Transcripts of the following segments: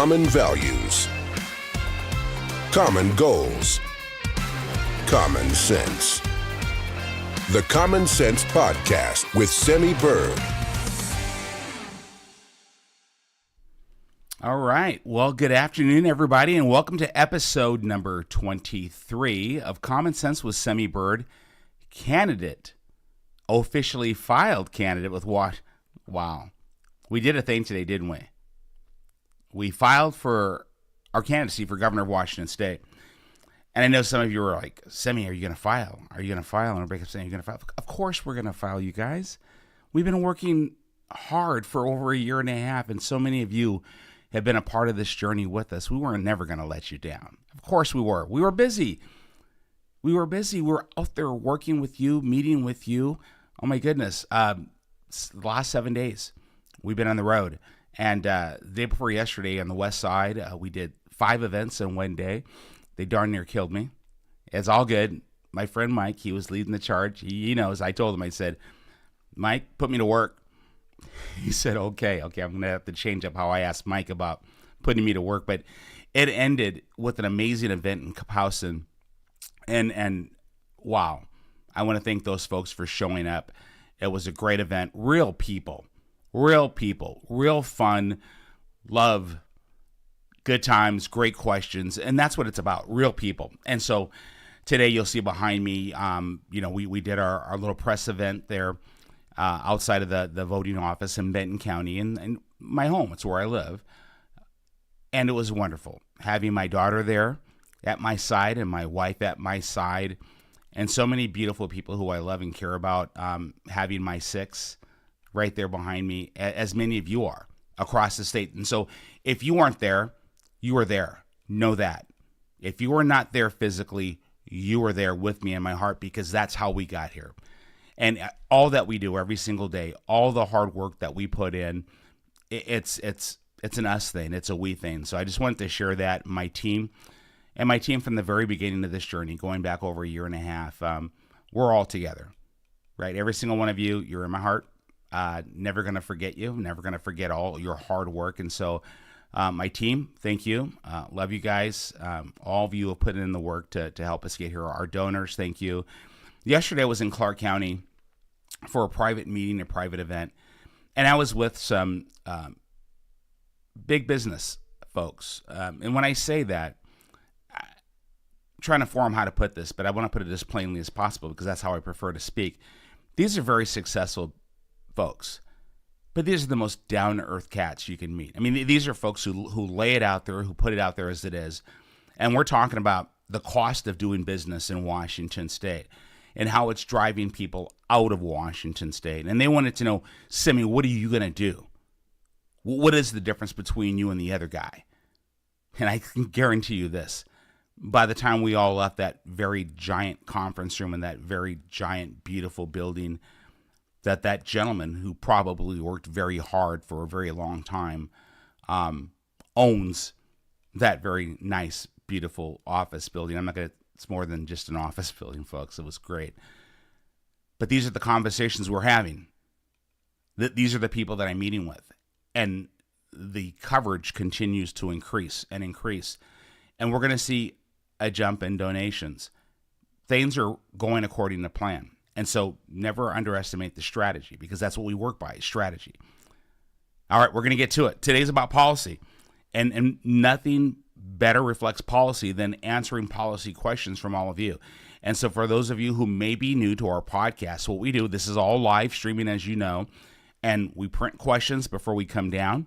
Common values, common goals, common sense. The Common Sense Podcast with Semi Bird. All right. Well, good afternoon, everybody, and welcome to episode number 23 of Common Sense with Semi Bird. Candidate, officially filed candidate with what? Wow. We did a thing today, didn't we? We filed for our candidacy for governor of Washington State. And I know some of you were like, Semi, are you going to file? Are you going to file? And everybody kept saying, are you going to file? Of course we're going to file, you guys. We've been working hard for over a year and a half, and so many of you have been a part of this journey with us. We were never going to let you down. Of course we were. We were busy. We were out there working with you, meeting with you. Oh my goodness. The last 7 days we've been on the road. And the day before yesterday on the west side, we did 5 events in one day. They darn near killed me. It's all good. My friend Mike, he was leading the charge. He knows. I told him, I said, Mike, put me to work. He said, okay, I'm going to have to change up how I asked Mike about putting me to work. But it ended with an amazing event in Kapowson. And wow, I want to thank those folks for showing up. It was a great event. Real people, real fun, love, good times, great questions. And that's what it's about, real people. And so today you'll see behind me, we did our little press event there outside of the voting office in Benton County and my home. It's where I live. And it was wonderful having my daughter there at my side and my wife at my side and so many beautiful people who I love and care about, having my 6 right there behind me, as many of you are across the state. And so if you aren't there, you are there. Know that. If you are not there physically, you are there with me in my heart, because that's how we got here. And all that we do every single day, all the hard work that we put in, it's an us thing. It's a we thing. So I just wanted to share that. My team from the very beginning of this journey, going back over a year and a half, we're all together, right? Every single one of you, you're in my heart. Never going to forget you. Never going to forget all your hard work. And so my team, thank you. Love you guys. All of you have put in the work to help us get here. Our donors, thank you. Yesterday I was in Clark County for a private meeting, a private event, and I was with some big business folks. And when I say that, I'm trying to form how to put this, but I want to put it as plainly as possible because that's how I prefer to speak. These are very successful folks, but these are the most down-to-earth cats you can meet. I mean, these are folks who lay it out there, who put it out there as it is. And we're talking about the cost of doing business in Washington State and how it's driving people out of Washington State. And they wanted to know, Simi, what are you going to do? What is the difference between you and the other guy? And I can guarantee you this. By the time we all left that very giant conference room in that very giant, beautiful building, that gentleman who probably worked very hard for a very long time owns that very nice, beautiful office building. It's more than just an office building, folks. It was great. But these are the conversations we're having. These are the people that I'm meeting with. And the coverage continues to increase and increase. And we're going to see a jump in donations. Things are going according to plan. And so never underestimate the strategy, because that's what we work by, strategy. All right, we're going to get to it. Today's about policy. And nothing better reflects policy than answering policy questions from all of you. And so for those of you who may be new to our podcast, what we do, this is all live streaming, as you know, and we print questions before we come down.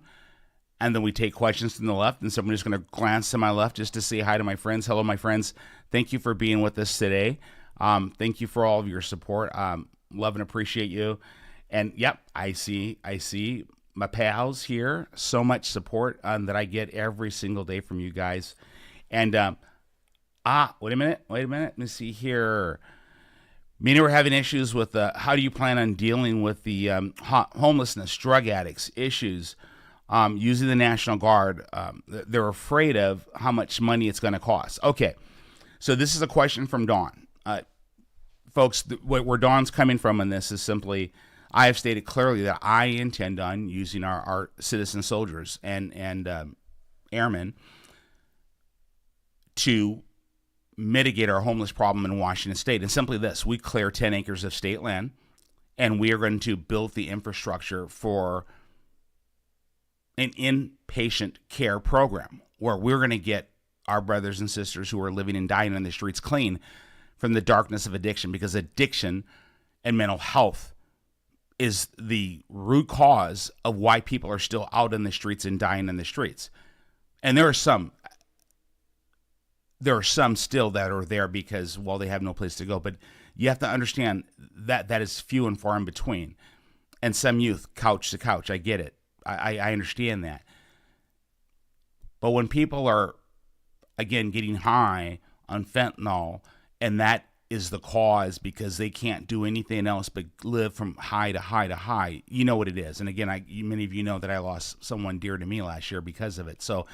And then we take questions from the left, and somebody's going to glance to my left just to say hi to my friends. Hello, my friends. Thank you for being with us today. Thank you for all of your support. Love and appreciate you. And yep, I see my pals here. So much support that I get every single day from you guys. And wait a minute. Let me see here. Many were having issues with how do you plan on dealing with the homelessness, drug addicts, issues. Using the National Guard, they're afraid of how much money it's going to cost. Okay, so this is a question from Dawn. Folks, where Dawn's coming from on this is simply, I have stated clearly that I intend on using our citizen soldiers and airmen to mitigate our homeless problem in Washington State. And simply this, we clear 10 acres of state land, and we are going to build the infrastructure for an inpatient care program where we're going to get our brothers and sisters who are living and dying in the streets clean from the darkness of addiction, because addiction and mental health is the root cause of why people are still out in the streets and dying in the streets. And there are some still that are there because, well, they have no place to go. But you have to understand that that is few and far in between. And some youth, couch to couch, I get it. I understand that. But when people are, again, getting high on fentanyl, and that is the cause because they can't do anything else but live from high to high to high, you know what it is. And again, many of you know that I lost someone dear to me last year because of it. So,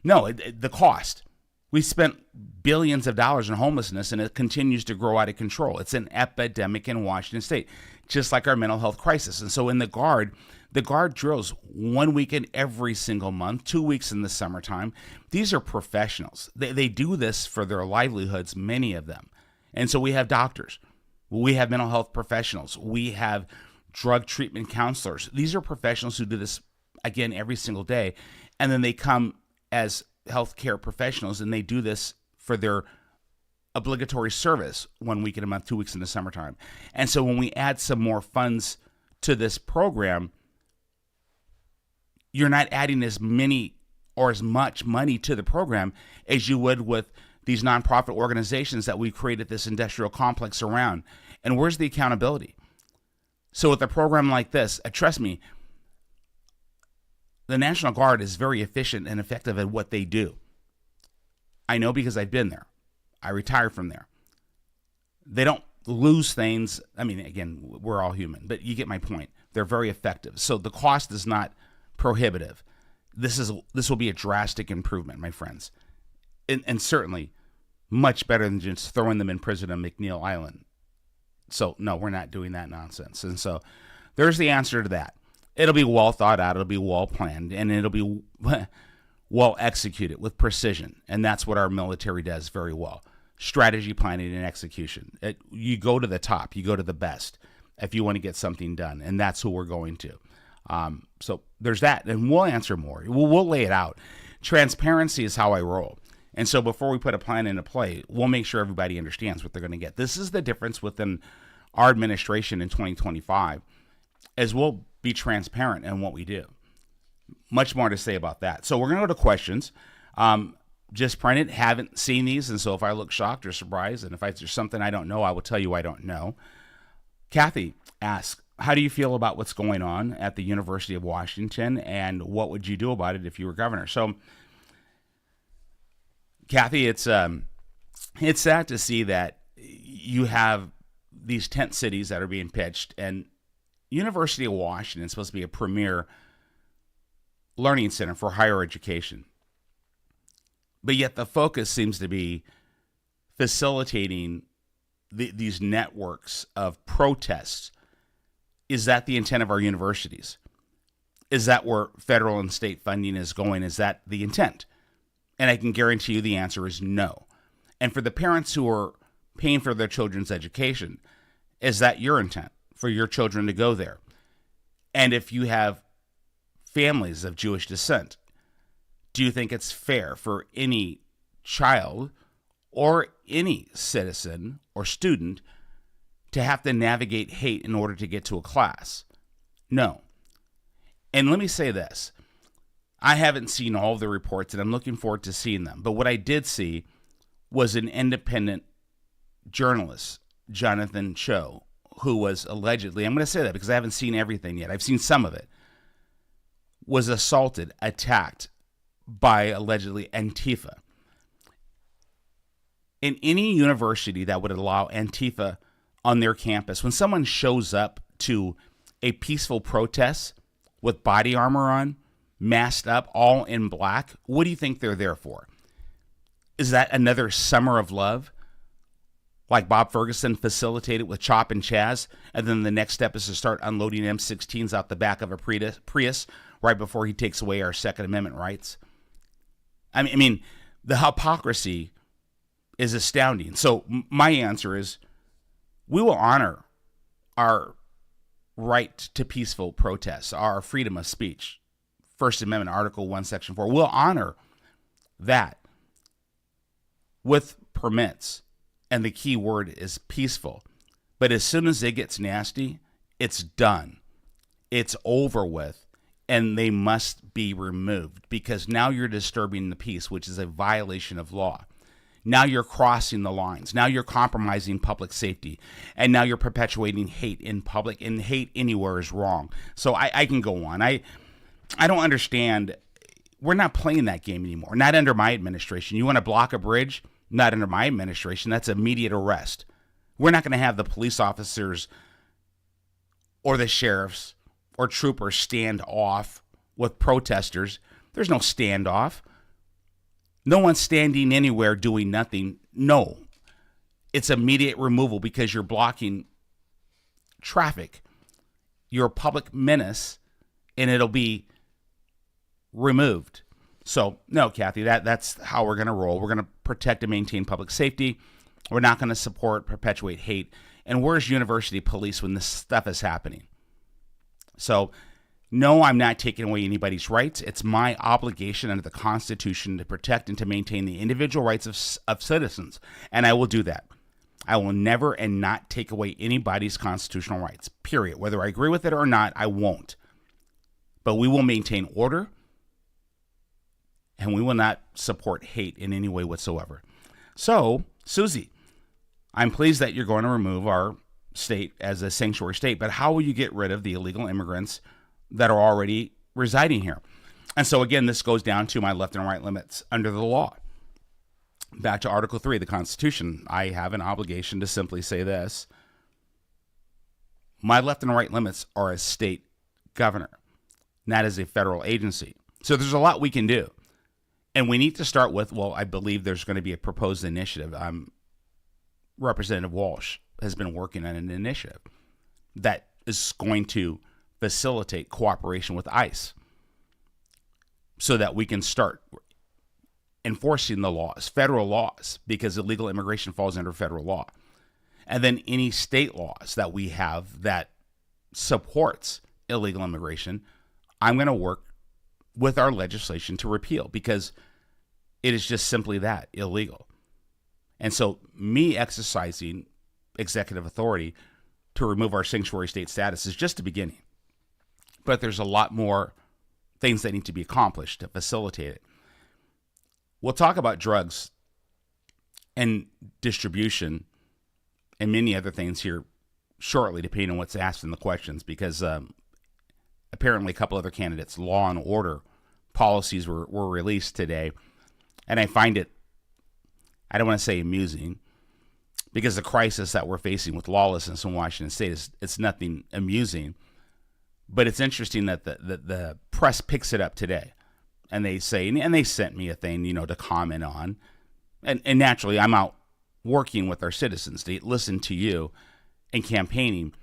no, the cost. We spent billions of dollars in homelessness, and it continues to grow out of control. It's an epidemic in Washington State, just like our mental health crisis. And so in the Guard drills 1 weekend every single month, 2 weeks in the summertime. These are professionals. They do this for their livelihoods, many of them. And so we have doctors. We have mental health professionals. We have drug treatment counselors. These are professionals who do this, again, every single day. And then they come as healthcare professionals, and they do this for their obligatory service 1 week in a month, 2 weeks in the summertime. And so when we add some more funds to this program, you're not adding as many or as much money to the program as you would with these nonprofit organizations that we created this industrial complex around. And where's the accountability? So with a program like this, trust me, the National Guard is very efficient and effective at what they do. I know because I've been there. I retired from there. They don't lose things. I mean, again, we're all human, but you get my point. They're very effective. So the cost is not prohibitive. This will be a drastic improvement, my friends. And certainly much better than just throwing them in prison on McNeil Island. So, no, we're not doing that nonsense. And so there's the answer to that. It'll be well thought out, it'll be well planned, and it'll be well executed with precision. And that's what our military does very well. Strategy, planning, and execution. You go to the top, you go to the best if you want to get something done, and that's who we're going to. So there's that, and we'll answer more. We'll lay it out. Transparency is how I roll. And so before we put a plan into play, we'll make sure everybody understands what they're going to get. This is the difference within our administration in 2025, as we'll be transparent in what we do. Much more to say about that. So we're going to go to questions. Just printed, haven't seen these, and so if I look shocked or surprised, and if there's something I don't know, I will tell you I don't know. Kathy asks, how do you feel about what's going on at the University of Washington, and what would you do about it if you were governor? So, Kathy, it's sad to see that you have these tent cities that are being pitched, and University of Washington is supposed to be a premier learning center for higher education. But yet the focus seems to be facilitating these networks of protests. Is that the intent of our universities? Is that where federal and state funding is going? Is that the intent? And I can guarantee you the answer is no. And for the parents who are paying for their children's education, is that your intent for your children to go there? And if you have families of Jewish descent, do you think it's fair for any child or any citizen or student to have to navigate hate in order to get to a class? No. And let me say this. I haven't seen all of the reports, and I'm looking forward to seeing them. But what I did see was an independent journalist, Jonathan Cho, who was allegedly, I'm going to say that because I haven't seen everything yet, I've seen some of it, was assaulted, attacked by allegedly Antifa. In any university that would allow Antifa on their campus, when someone shows up to a peaceful protest with body armor on, masked up, all in black, what do you think they're there for? Is that another summer of love? Like Bob Ferguson facilitated with Chop and Chaz, and then the next step is to start unloading M16s out the back of a Prius right before he takes away our Second Amendment rights? I mean, the hypocrisy is astounding. So my answer is we will honor our right to peaceful protests, our freedom of speech. First Amendment, Article 1, Section 4. We'll honor that with permits. And the key word is peaceful. But as soon as it gets nasty, it's done. It's over with. And they must be removed because now you're disturbing the peace, which is a violation of law. Now you're crossing the lines. Now you're compromising public safety. And now you're perpetuating hate in public, and hate anywhere is wrong. So I can go on. I don't understand. We're not playing that game anymore. Not under my administration. You want to block a bridge? Not under my administration. That's immediate arrest. We're not going to have the police officers or the sheriffs or troopers stand off with protesters. There's no standoff. No one's standing anywhere doing nothing. No. It's immediate removal because you're blocking traffic. You're a public menace, and it'll be removed. So, no, Kathy, that's how we're going to roll. We're going to protect and maintain public safety. We're not going to support, perpetuate hate. And where's university police when this stuff is happening? So, no, I'm not taking away anybody's rights. It's my obligation under the Constitution to protect and to maintain the individual rights of citizens. And I will do that. I will never and not take away anybody's constitutional rights, period. Whether I agree with it or not, I won't. But we will maintain order, and we will not support hate in any way whatsoever. So, Susie, I'm pleased that you're going to remove our state as a sanctuary state, but how will you get rid of the illegal immigrants that are already residing here? And so, again, this goes down to my left and right limits under the law. Back to Article 3 of the Constitution, I have an obligation to simply say this. My left and right limits are as state governor, not as a federal agency. So there's a lot we can do. And we need to start with, well, I believe there's going to be a proposed initiative. Representative Walsh has been working on an initiative that is going to facilitate cooperation with ICE so that we can start enforcing the laws, federal laws, because illegal immigration falls under federal law. And then any state laws that we have that supports illegal immigration, I'm going to work with our legislation to repeal because it is just simply that, illegal. And so me exercising executive authority to remove our sanctuary state status is just the beginning. But there's a lot more things that need to be accomplished to facilitate it. We'll talk about drugs and distribution and many other things here shortly, depending on what's asked in the questions, because apparently a couple other candidates' law and order policies were released today. And I find it, I don't want to say amusing, because the crisis that we're facing with lawlessness in Washington State it's nothing amusing. But it's interesting that the press picks it up today. And they say, and they sent me a thing, to comment on. And naturally, I'm out working with our citizens to listen to you and campaigning.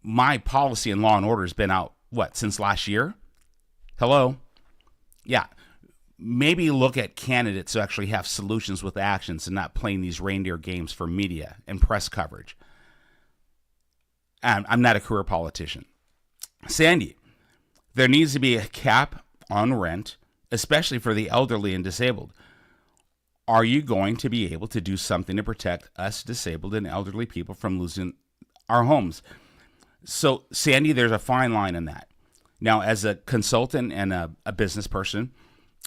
My policy and law and order has been out, since last year? Hello? Yeah. Maybe look at candidates who actually have solutions with actions and not playing these reindeer games for media and press coverage. I'm not a career politician. Sandy, there needs to be a cap on rent, especially for the elderly and disabled. Are you going to be able to do something to protect us disabled and elderly people from losing our homes? So, Sandy, there's a fine line in that. Now, as a consultant and a business person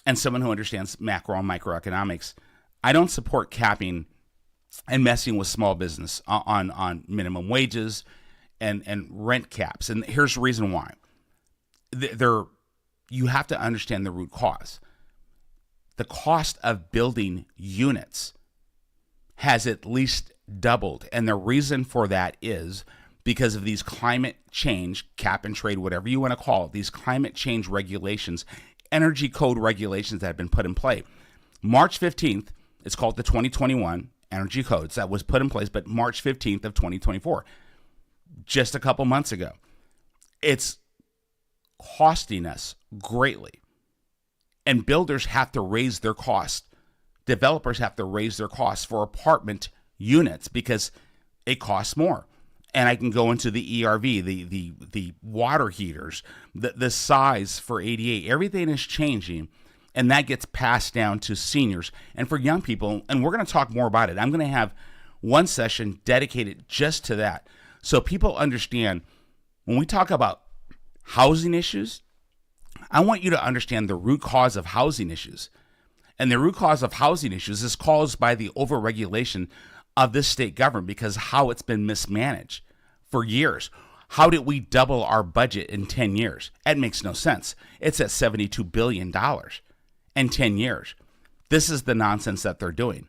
and someone who understands macro and microeconomics, I don't support capping and messing with small business on minimum wages and rent caps. And here's the reason why. You have to understand the root cause. The cost of building units has at least doubled. And the reason for that is because of these climate change, cap and trade, whatever you want to call it, these climate change regulations, energy code regulations that have been put in play. March 15th, it's called the 2021 Energy Codes that was put in place, but March 15th of 2024, just a couple months ago. It's costing us greatly. And builders have to raise their costs. Developers have to raise their costs for apartment units because it costs more. And I can go into the ERV, the water heaters, the size for ADA. Everything is changing, and that gets passed down to seniors and for young people. And we're going to talk more about it. I'm going to have one session dedicated just to that, so people understand when we talk about housing issues. I want you to understand the root cause of housing issues. And the root cause of housing issues is caused by the overregulation of this state government because how it's been mismanaged for years. How did we double our budget in 10 years? That makes no sense. It's at $72 billion in 10 years. This is the nonsense that they're doing.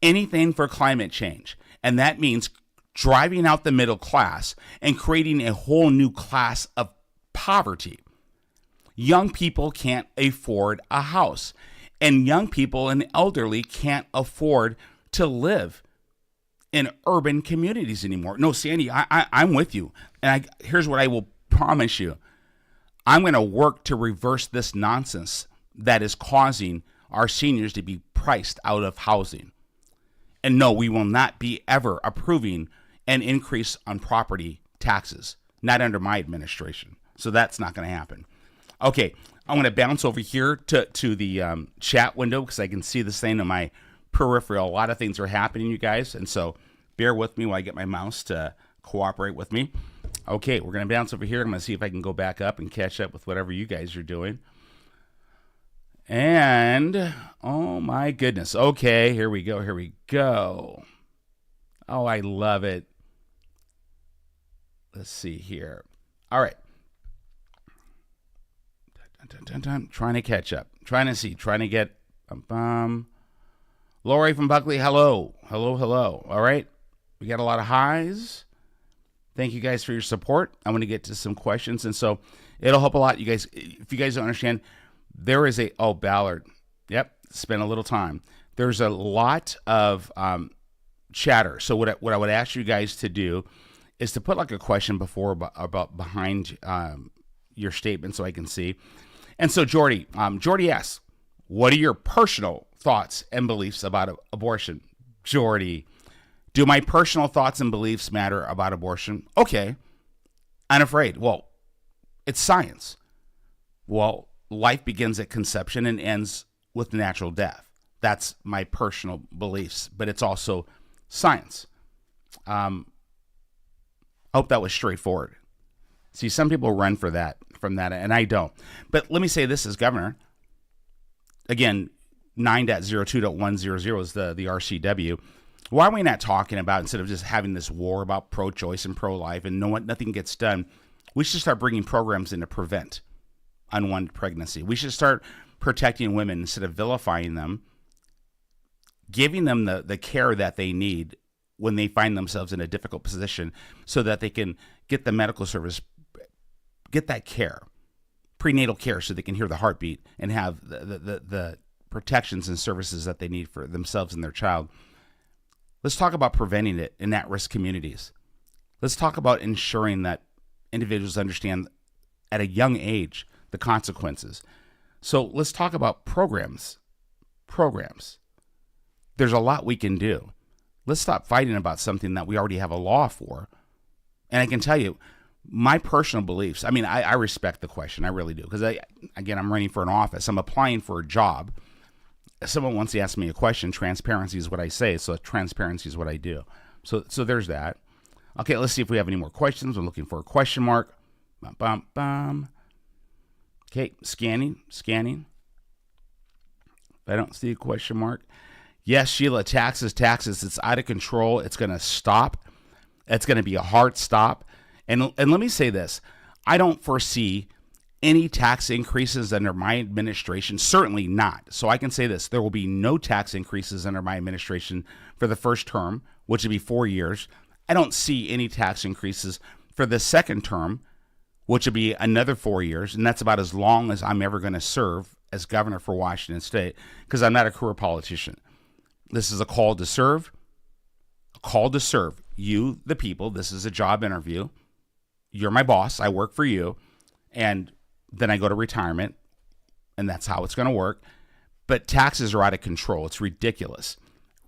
Anything for climate change. And that means driving out the middle class and creating a whole new class of poverty. Young people can't afford a house. And young people and elderly can't afford to live in urban communities anymore. No, Sandy, I'm with you. And here's what I will promise you. I'm going to work to reverse this nonsense that is causing our seniors to be priced out of housing. And no, we will not be ever approving an increase on property taxes, not under my administration. So that's not going to happen. Okay, I'm going to bounce over here to the chat window because I can see this thing on my peripheral. A lot of things are happening, you guys, and so bear with me while I get my mouse to cooperate with me. Okay, we're going to bounce over here. I'm going to see if I can go back up and catch up with whatever you guys are doing. And, oh my goodness. Okay, here we go. Oh, I love it. Let's see here. All right. Trying to catch up. Trying to get... Lori from Buckley, hello. All right. We got a lot of highs. Thank you guys for your support. I want to get to some questions. And so it'll help a lot. You guys, if you guys don't understand, there is Ballard. Yep. Spend a little time. There's a lot of chatter. So what I would ask you guys to do is to put like a question about behind your statement so I can see. And so Jordy asks, what are your personal thoughts and beliefs about abortion? Jordy, do my personal thoughts and beliefs matter about abortion? Okay. Unafraid. Well, it's science. Well, life begins at conception and ends with natural death. That's my personal beliefs, but it's also science. I hope that was straightforward. See, some people run from that, and I don't. But let me say this as governor. Again, 9.02.100 is the RCW. Why are we not talking about, instead of just having this war about pro-choice and pro-life and nothing gets done, we should start bringing programs in to prevent unwanted pregnancy. We should start protecting women instead of vilifying them, giving them the care that they need when they find themselves in a difficult position so that they can get the medical service, get that care, prenatal care, so they can hear the heartbeat and have the protections and services that they need for themselves and their child. Let's talk about preventing it in at-risk communities. Let's talk about ensuring that individuals understand at a young age the consequences. So let's talk about programs. There's a lot we can do. Let's stop fighting about something that we already have a law for. And I can tell you, my personal beliefs, I mean, I respect the question. I really do. Because, I'm running for an office. I'm applying for a job. Someone once asked me a question. Transparency is what I say. So transparency is what I do. So there's that. Okay, let's see if we have any more questions. I'm looking for a question mark. Bum, bum, bum. Okay, scanning. If I don't see a question mark. Yes, Sheila, taxes. It's out of control. It's going to stop. It's going to be a hard stop. And let me say this. I don't foresee any tax increases under my administration. Certainly not. So I can say this. There will be no tax increases under my administration for the first term, which would be 4 years. I don't see any tax increases for the second term, which would be another 4 years. And that's about as long as I'm ever going to serve as governor for Washington State, because I'm not a career politician. This is a call to serve. A call to serve you, the people. This is a job interview. You're my boss. I work for you. And then I go to retirement and that's how it's going to work. But taxes are out of control. It's ridiculous.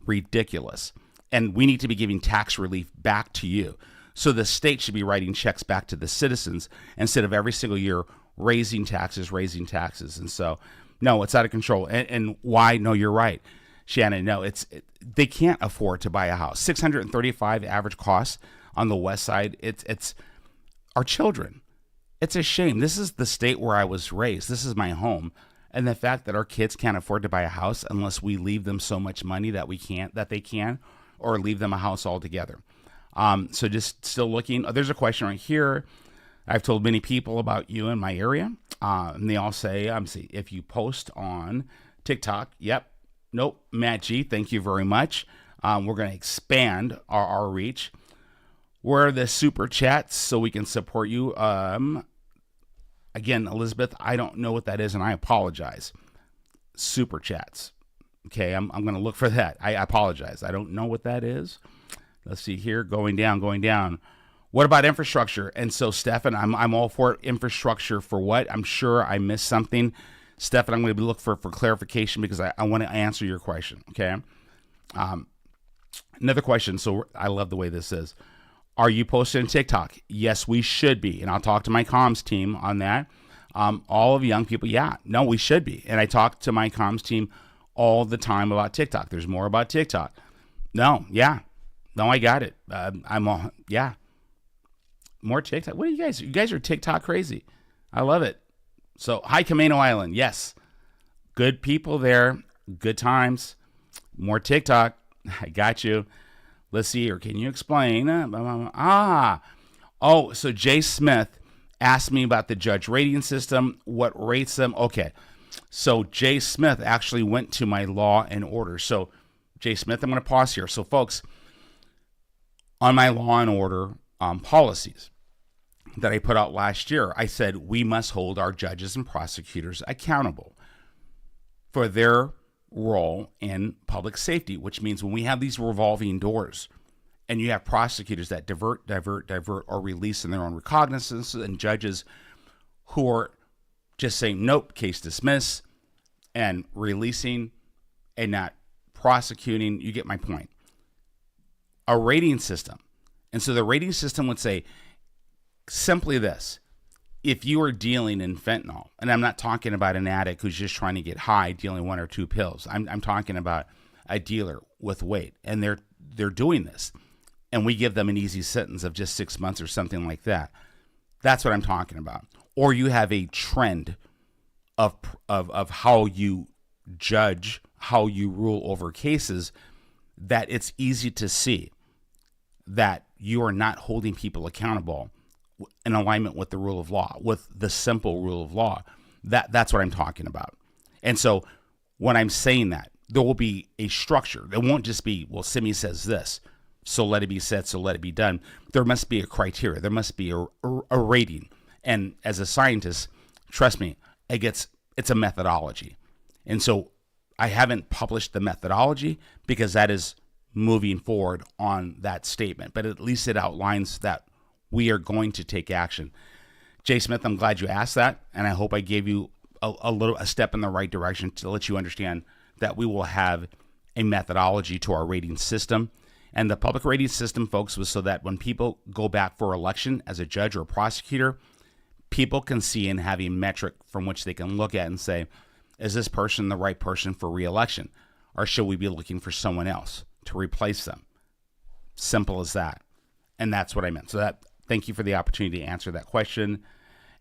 Ridiculous. And we need to be giving tax relief back to you. So the state should be writing checks back to the citizens instead of every single year raising taxes. And so, no, it's out of control. And why? No, you're right, Shannon. No, they can't afford to buy a house. $635 average cost on the west side. It's our children. It's a shame. This is the state where I was raised. This is my home. And the fact that our kids can't afford to buy a house unless we leave them so much money that they can, or leave them a house altogether. So just still looking. There's a question right here. I've told many people about you in my area, and they all say, if you post on TikTok, yep, nope, Matt G, thank you very much. We're going to expand our reach. Where are the super chats so we can support you? Again, Elizabeth, I don't know what that is, and I apologize. Super chats. Okay, I'm going to look for that. I apologize. I don't know what that is. Let's see here. Going down. What about infrastructure? And so, Stefan, I'm all for infrastructure for what? I'm sure I missed something. Stefan, I'm going to look for clarification because I want to answer your question, okay? Another question. So I love the way this is. Are you posted on TikTok? Yes, we should be. And I'll talk to my comms team on that. All of young people, yeah. No, we should be. And I talk to my comms team all the time about TikTok. There's more about TikTok. No, yeah. No, I got it. More TikTok. What are you guys? You guys are TikTok crazy. I love it. So, hi, Camino Island. Yes. Good people there. Good times. More TikTok. I got you. Let's see here. Can you explain? So Jay Smith asked me about the judge rating system. What rates them? Okay. So Jay Smith actually went to my Law and Order. So Jay Smith, I'm going to pause here. So folks, on my Law and Order policies that I put out last year, I said we must hold our judges and prosecutors accountable for their role in public safety, which means when we have these revolving doors and you have prosecutors that divert, or release in their own recognizance, and judges who are just saying, nope, case dismiss, and releasing and not prosecuting, you get my point. A rating system. And so the rating system would say simply this: if you are dealing in fentanyl, and I'm not talking about an addict who's just trying to get high, dealing 1 or 2 pills. I'm talking about a dealer with weight, and they're doing this, and we give them an easy sentence of just 6 months or something like that. That's what I'm talking about. Or you have a trend of how you judge, how you rule over cases, that it's easy to see that you are not holding people accountable in alignment with the rule of law, with the simple rule of law. That's what I'm talking about. And so when I'm saying that, there will be a structure. It won't just be, well, Simi says this, so let it be said, so let it be done. There must be a criteria. There must be a rating. And as a scientist, trust me, it's a methodology. And so I haven't published the methodology because that is moving forward on that statement. But at least it outlines that we are going to take action. Jay Smith, I'm glad you asked that, and I hope I gave you a step in the right direction to let you understand that we will have a methodology to our rating system. And the public rating system, folks, was so that when people go back for election as a judge or a prosecutor, people can see and have a metric from which they can look at and say, is this person the right person for re-election? Or should we be looking for someone else to replace them? Simple as that. And that's what I meant. So thank you for the opportunity to answer that question.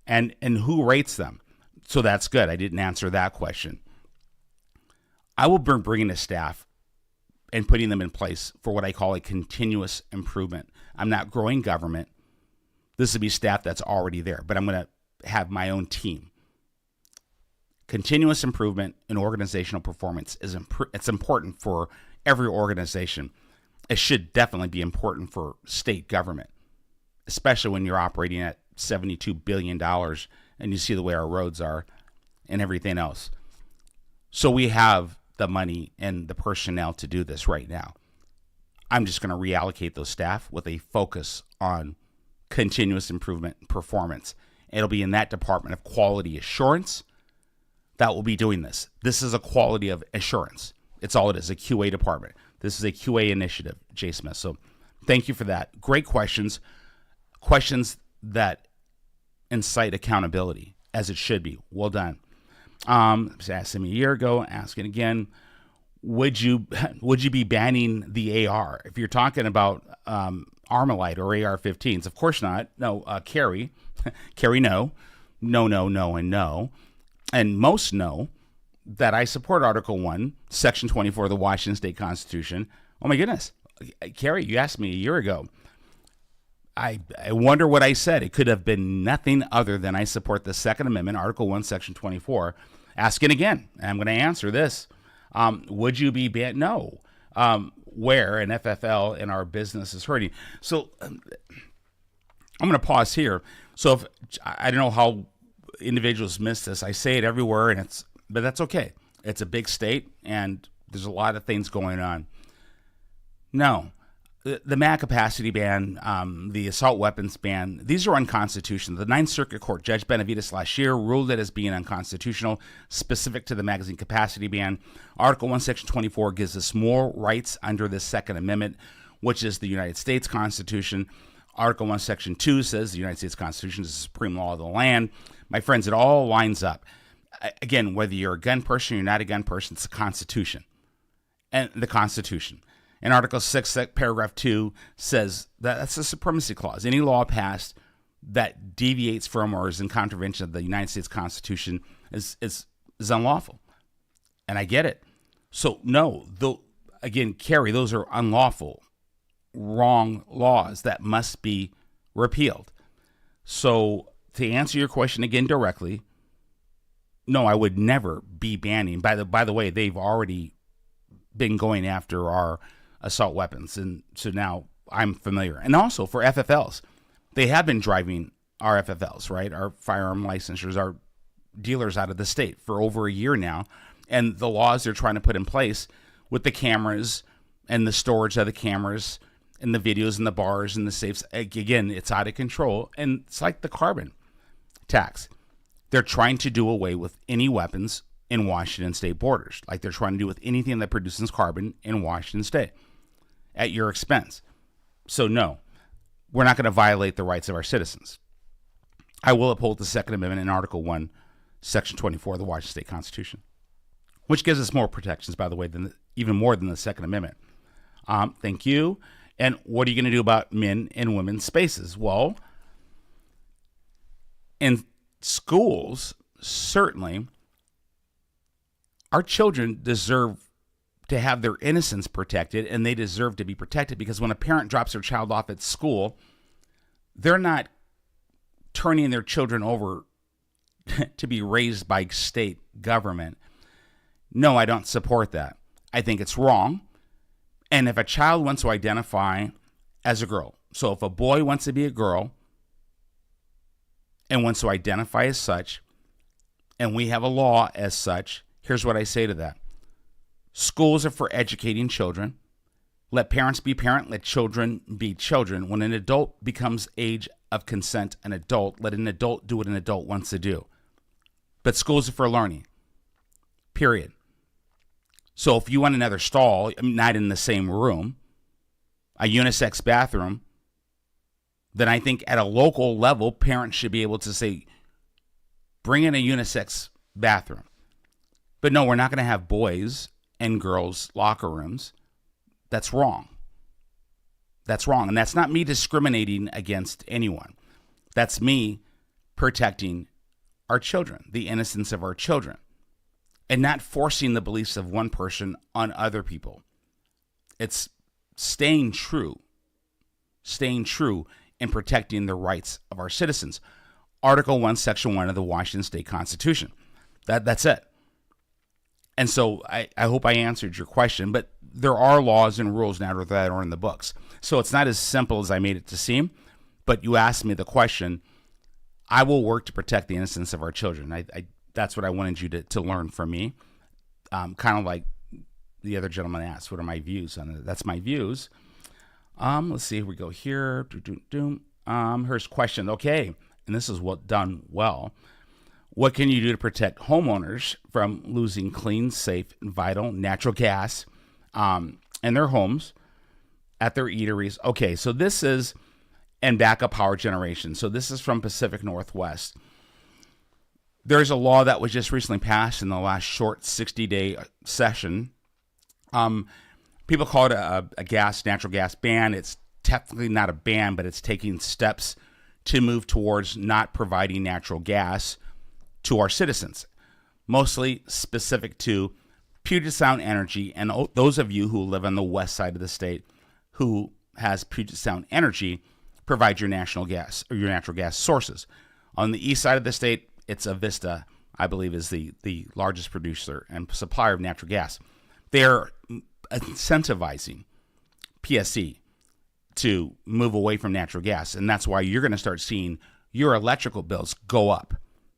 And who rates them? So that's good. I didn't answer that question. I will be bringing a staff and putting them in place for what I call a continuous improvement. I'm not growing government. This would be staff that's already there, but I'm going to have my own team. Continuous improvement in organizational performance it's important for every organization. It should definitely be important for state government, especially when you're operating at $72 billion and you see the way our roads are and everything else. So we have the money and the personnel to do this right now. I'm just going to reallocate those staff with a focus on continuous improvement and performance. It'll be in that department of quality assurance, that will be doing this. This is a quality of assurance. It's all it is, a QA department. This is a QA initiative, Jay Smith. So thank you for that. Great questions. Questions that incite accountability, as it should be. Well done. Asked him a year ago, asking again, would you be banning the AR? If you're talking about Armalite or AR-15s, of course not. No, Carrie, no. No, and no. And most know that I support Article 1, Section 24 of the Washington State Constitution. Oh my goodness. Carrie, you asked me a year ago. I wonder what I said. It could have been nothing other than I support the Second Amendment, Article 1, Section 24. Asking again, and I'm going to answer this. Would you be banned? No. Where an FFL in our business is hurting. So I'm going to pause here. So if I don't know how individuals miss this, I say it everywhere, but that's okay. It's a big state, and there's a lot of things going on. No. The MAG capacity ban, the assault weapons ban, these are unconstitutional. The Ninth Circuit Court, Judge Benavides last year, ruled it as being unconstitutional, specific to the magazine capacity ban. Article 1, Section 24 gives us more rights under the Second Amendment, which is the United States Constitution. Article 1, Section 2 says the United States Constitution is the supreme law of the land. My friends, it all lines up. Again, whether you're a gun person or you're not a gun person, it's the Constitution. And the Constitution. And Article 6, Paragraph 2 says that that's a supremacy clause. Any law passed that deviates from or is in contravention of the United States Constitution is unlawful. And I get it. So, no, again, Carrie, those are unlawful, wrong laws that must be repealed. So, to answer your question again directly, no, I would never be banning. By the way, they've already been going after our assault weapons, and so now I'm familiar. And also for FFLs, they have been driving our FFLs, right? Our firearm licensures, our dealers out of the state for over a year now, and the laws they're trying to put in place with the cameras and the storage of the cameras and the videos and the bars and the safes, again, it's out of control. And it's like the carbon tax. They're trying to do away with any weapons in Washington state borders, like they're trying to do with anything that produces carbon in Washington state at your expense. So no, we're not going to violate the rights of our citizens. I will uphold the Second Amendment in Article 1, Section 24 of the Washington State Constitution, which gives us more protections, by the way, even more than the Second Amendment. Thank you. And what are you going to do about men and women's spaces? Well, in schools, certainly, our children deserve to have their innocence protected, and they deserve to be protected, because when a parent drops their child off at school, they're not turning their children over to be raised by state government. No, I don't support that. I think it's wrong. And if a child wants to identify as a girl, so if a boy wants to be a girl and wants to identify as such, and we have a law as such, here's what I say to that. Schools are for educating children. Let parents be parents. Let children be children. When an adult becomes age of consent, an adult, let an adult do what an adult wants to do. But schools are for learning. Period. So if you want another stall, not in the same room, a unisex bathroom, then I think at a local level, parents should be able to say, bring in a unisex bathroom. But no, we're not going to have boys and girls' locker rooms. That's wrong. That's wrong. And that's not me discriminating against anyone. That's me protecting our children, the innocence of our children, and not forcing the beliefs of one person on other people. It's staying true in protecting the rights of our citizens. Article 1, Section 1 of the Washington State Constitution. That's it. And so I hope I answered your question, but there are laws and rules now that are in the books. So it's not as simple as I made it to seem, but you asked me the question. I will work to protect the innocence of our children. That's what I wanted you to learn from me. Kind of like the other gentleman asked, what are my views on it? That's my views. Let's see, here we go here. Here's question. Okay, and this is done well. What can you do to protect homeowners from losing clean, safe, and vital natural gas in their homes, at their eateries? Okay, so this is, and backup power generation. So this is from Pacific Northwest. There's a law that was just recently passed in the last short 60-day session. People call it a natural gas ban. It's technically not a ban, but it's taking steps to move towards not providing natural gas to our citizens, mostly specific to Puget Sound Energy. And those of you who live on the west side of the state who has Puget Sound Energy, provide your natural gas or your natural gas sources. On the east side of the state, it's Avista, I believe, is the largest producer and supplier of natural gas. They're incentivizing PSC to move away from natural gas, and that's why you're going to start seeing your electrical bills go up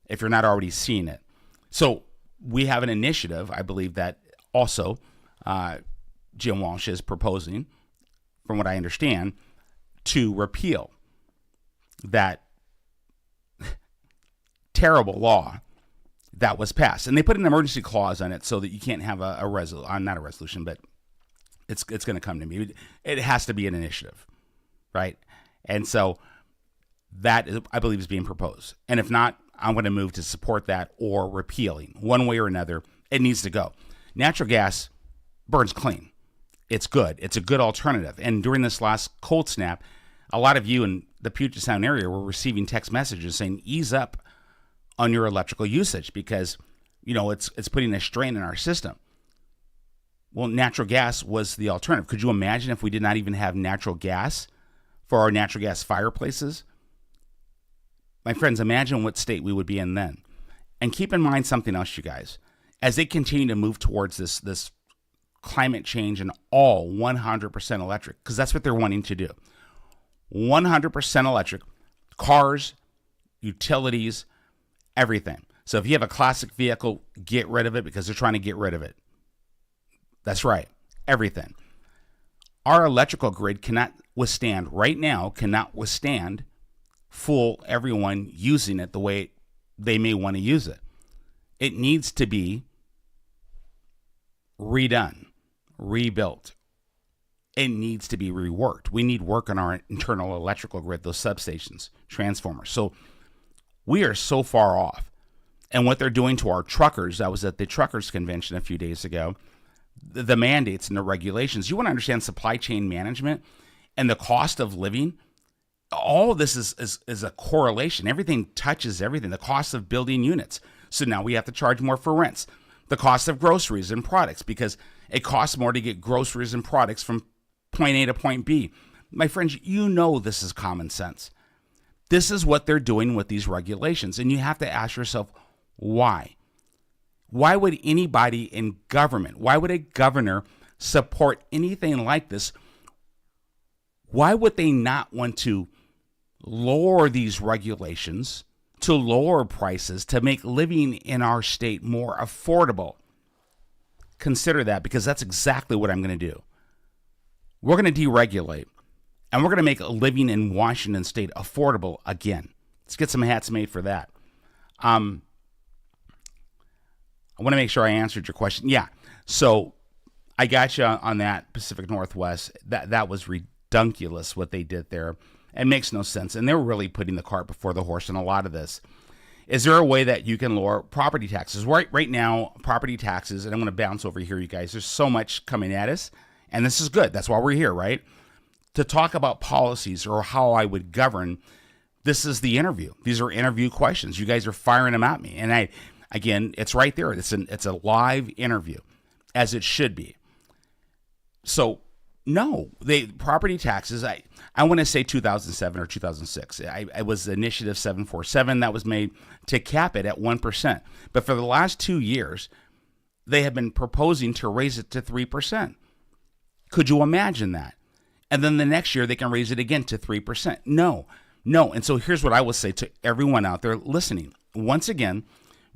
if you're not already seeing it. So we have an initiative, I believe, that also Jim Walsh is proposing, from what I understand, to repeal that terrible law that was passed. And they put an emergency clause on it so that you can't have not a resolution, but it's going to come to me. It has to be an initiative, right? And so that, I believe, is being proposed. And if not, I'm going to move to support that or repealing. One way or another, it needs to go. Natural gas burns clean. It's good. It's a good alternative. And during this last cold snap, a lot of you in the Puget Sound area were receiving text messages saying, ease up on your electrical usage because, it's putting a strain in our system. Well, natural gas was the alternative. Could you imagine if we did not even have natural gas for our natural gas fireplaces? My friends, imagine what state we would be in then. And keep in mind something else, you guys. As they continue to move towards this climate change and all 100% electric, because that's what they're wanting to do. 100% electric, cars, utilities, everything. So if you have a classic vehicle, get rid of it because they're trying to get rid of it. That's right, everything. Our electrical grid cannot withstand full everyone using it the way they may want to use it. It needs to be redone, rebuilt. It needs to be reworked. We need work on our internal electrical grid, those substations, transformers. So we are so far off. And what they're doing to our truckers, I was at the truckers convention a few days ago, the mandates and the regulations. You want to understand supply chain management and the cost of living. All of this is a correlation. Everything touches everything. The cost of building units. So now we have to charge more for rents. The cost of groceries and products, because it costs more to get groceries and products from point A to point B. My friends, this is common sense. This is what they're doing with these regulations. And you have to ask yourself, why? Why would anybody in government, why would a governor support anything like this? Why would they not want to lower these regulations, to lower prices, to make living in our state more affordable? Consider that, because that's exactly what I'm going to do. We're going to deregulate, and we're going to make living in Washington state affordable again. Let's get some hats made for that. I want to make sure I answered your question. Yeah, so I got you on that Pacific Northwest. That was redunculous what they did there. It makes no sense, and they're really putting the cart before the horse in a lot of this. Is there a way that you can lower property taxes? Right now, property taxes, and I'm going to bounce over here, you guys. There's so much coming at us, and this is good. That's why we're here, right? To talk about policies or how I would govern. This is the interview. These are interview questions. You guys are firing them at me, and again, it's right there. It's a live interview, as it should be. So, no, property taxes, I want to say 2007 or 2006. It was Initiative 747 that was made to cap it at 1%. But for the last 2 years, they have been proposing to raise it to 3%. Could you imagine that? And then the next year, they can raise it again to 3%. No. And so here's what I will say to everyone out there listening. Once again,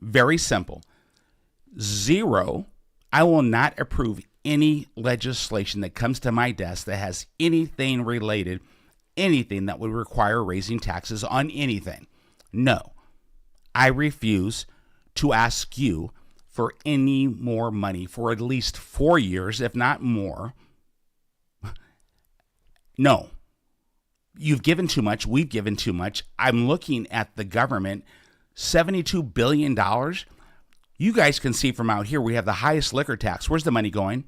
very simple. 0, I will not approve any legislation that comes to my desk that has anything that would require raising taxes on anything. No, I refuse to ask you for any more money for at least 4 years, if not more. No. You've given too much. We've given too much. I'm looking at the government, $72 billion. You guys can see from out here, we have the highest liquor tax. Where's the money going?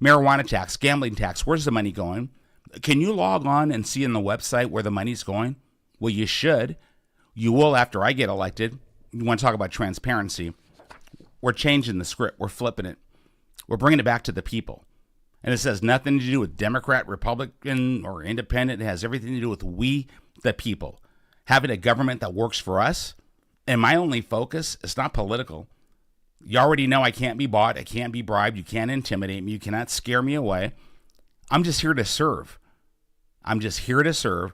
Marijuana tax, gambling tax. Where's the money going? Can you log on and see on the website where the money's going? Well, you should. You will after I get elected. You want to talk about transparency? We're changing the script. We're flipping it. We're bringing it back to the people. And it says nothing to do with Democrat, Republican, or independent. It has everything to do with we, the people. Having a government that works for us. And my only focus is not political. You already know I can't be bought. I can't be bribed. You can't intimidate me. You cannot scare me away. I'm just here to serve. I'm just here to serve.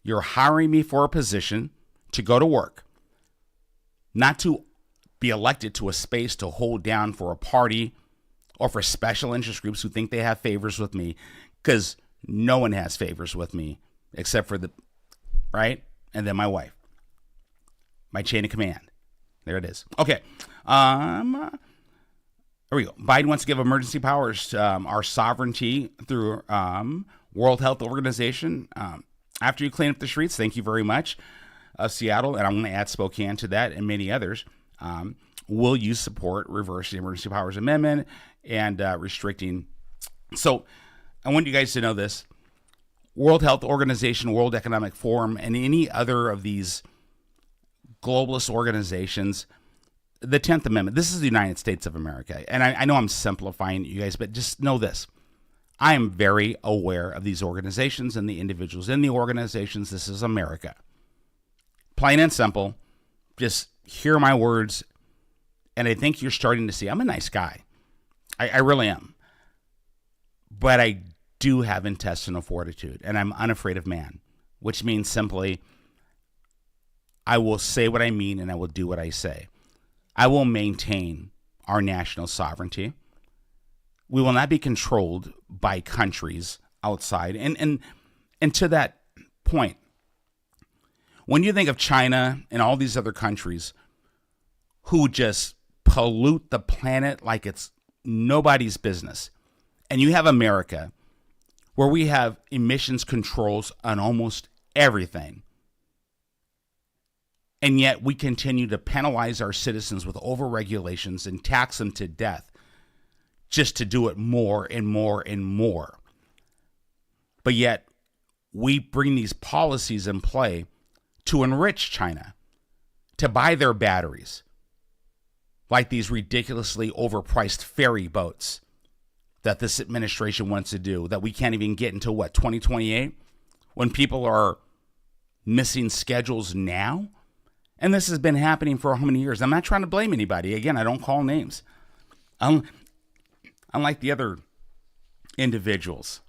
You're hiring me for a position to go to work, not to be elected to a space to hold down for a party or for special interest groups who think they have favors with me, because no one has favors with me except for right? And then my wife, my chain of command. There it is. Okay. There we go. Biden wants to give emergency powers to our sovereignty through World Health Organization. After you clean up the streets, thank you very much, Seattle, and I'm going to add Spokane to that and many others. Will you support reversing the Emergency Powers Amendment and restricting? So I want you guys to know this. World Health Organization, World Economic Forum, and any other of these globalist organizations, the 10th Amendment, this is the United States of America. And I know I'm simplifying you guys, but just know this. I am very aware of these organizations and the individuals in the organizations. This is America. Plain and simple. Just hear my words. And I think you're starting to see I'm a nice guy. I really am. But I do have intestinal fortitude, and I'm unafraid of man, which means simply I will say what I mean and I will do what I say. I will maintain our national sovereignty. We will not be controlled by countries outside. And to that point, when you think of China and all these other countries who just pollute the planet like it's nobody's business, and you have America where we have emissions controls on almost everything, and yet we continue to penalize our citizens with over-regulations and tax them to death just to do it more and more and more. But yet we bring these policies in play to enrich China, to buy their batteries, like these ridiculously overpriced ferry boats that this administration wants to do, that we can't even get until, 2028? When people are missing schedules now? And this has been happening for how many years? I'm not trying to blame anybody. Again, I don't call names. Unlike the other individuals.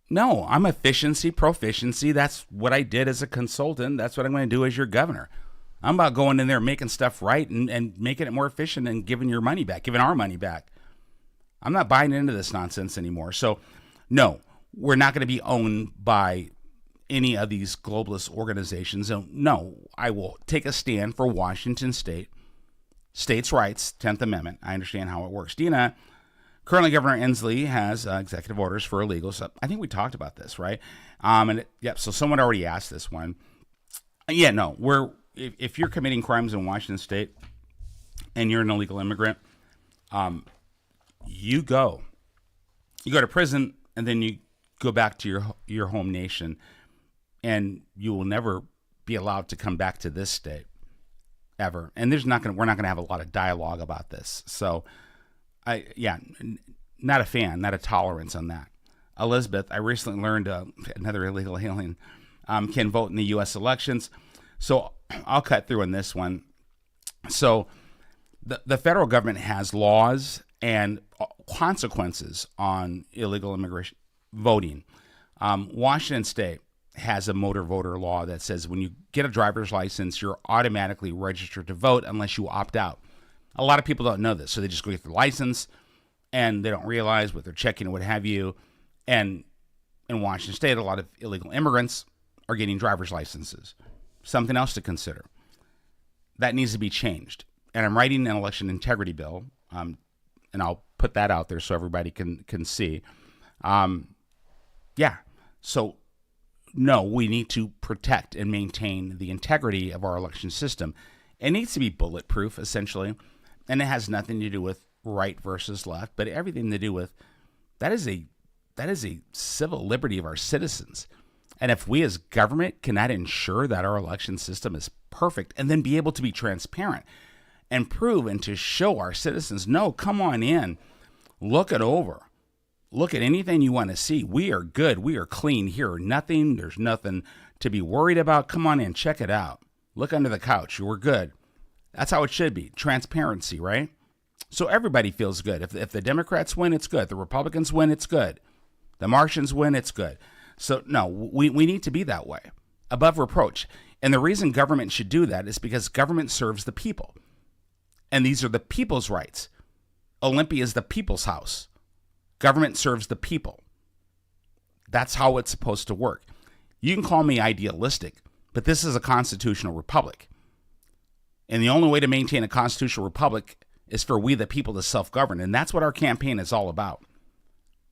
No, I'm efficiency, proficiency. That's what I did as a consultant. That's what I'm going to do as your governor. I'm about going in there, making stuff right and making it more efficient and giving your money back, giving our money back. I'm not buying into this nonsense anymore. So, no, we're not going to be owned by any of these globalist organizations. So, no, I will take a stand for Washington State, states' rights, 10th Amendment. I understand how it works. Dina, currently Governor Inslee has executive orders for illegals. So I think we talked about this, right? So someone already asked this one. Yeah, no, if you're committing crimes in Washington State and you're an illegal immigrant, you go to prison, and then you go back to your home nation, and you will never be allowed to come back to this state ever. And we're not going to have a lot of dialogue about this. So, not a fan, not a tolerance on that. Elizabeth, I recently learned another illegal alien can vote in the U.S. elections. So I'll cut through on this one. So the federal government has laws and consequences on illegal immigration voting. Washington State has a motor voter law that says when you get a driver's license, you're automatically registered to vote unless you opt out. A lot of people don't know this, so they just go get their license, and they don't realize what they're checking and what have you. And in Washington State, a lot of illegal immigrants are getting driver's licenses. Something else to consider. That needs to be changed. and I'm writing an election integrity bill, and I'll put that out there so everybody can see. So no, we need to protect and maintain the integrity of our election system. It needs to be bulletproof, essentially, and it has nothing to do with right versus left, but everything to do with that is a civil liberty of our citizens. And if we as government cannot ensure that our election system is perfect and then be able to be transparent and prove and to show our citizens, no, come on in, look it over. Look at anything you want to see. We are good. We are clean here. There's nothing to be worried about. Come on in, check it out. Look under the couch. We're good. That's how it should be. Transparency, right? So everybody feels good. If the Democrats win, it's good. The Republicans win, it's good. The Martians win, it's good. So no, we need to be that way, above reproach. And the reason government should do that is because government serves the people. And these are the people's rights. Olympia is the people's house. Government serves the people. That's how it's supposed to work. You can call me idealistic, but this is a constitutional republic. And the only way to maintain a constitutional republic is for we the people to self-govern. And that's what our campaign is all about.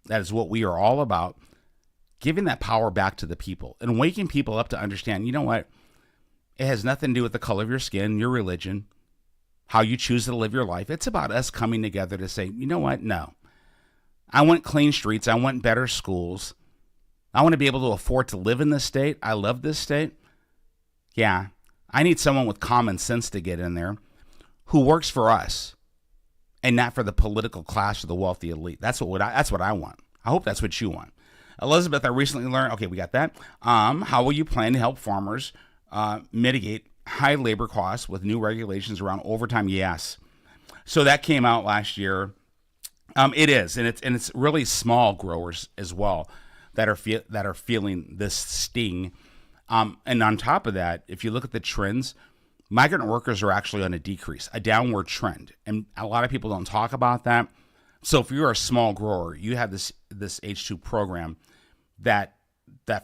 That is what we are all about, giving that power back to the people and waking people up to understand, you know what? It has nothing to do with the color of your skin, your religion, how you choose to live your life. It's about us coming together to say, you know what? No. I want clean streets. I want better schools. I want to be able to afford to live in this state. I love this state. Yeah. I need someone with common sense to get in there who works for us and not for the political class or the wealthy elite. That's what I want. I hope that's what you want. Elizabeth, I recently learned, okay, we got that. How will you plan to help farmers mitigate high labor costs with new regulations around overtime? Yes. So that came out last year. It is, and it's really small growers as well that are feeling this sting. And on top of that, if you look at the trends, migrant workers are actually on a decrease, a downward trend, and a lot of people don't talk about that. So if you're a small grower, you have this H2 program that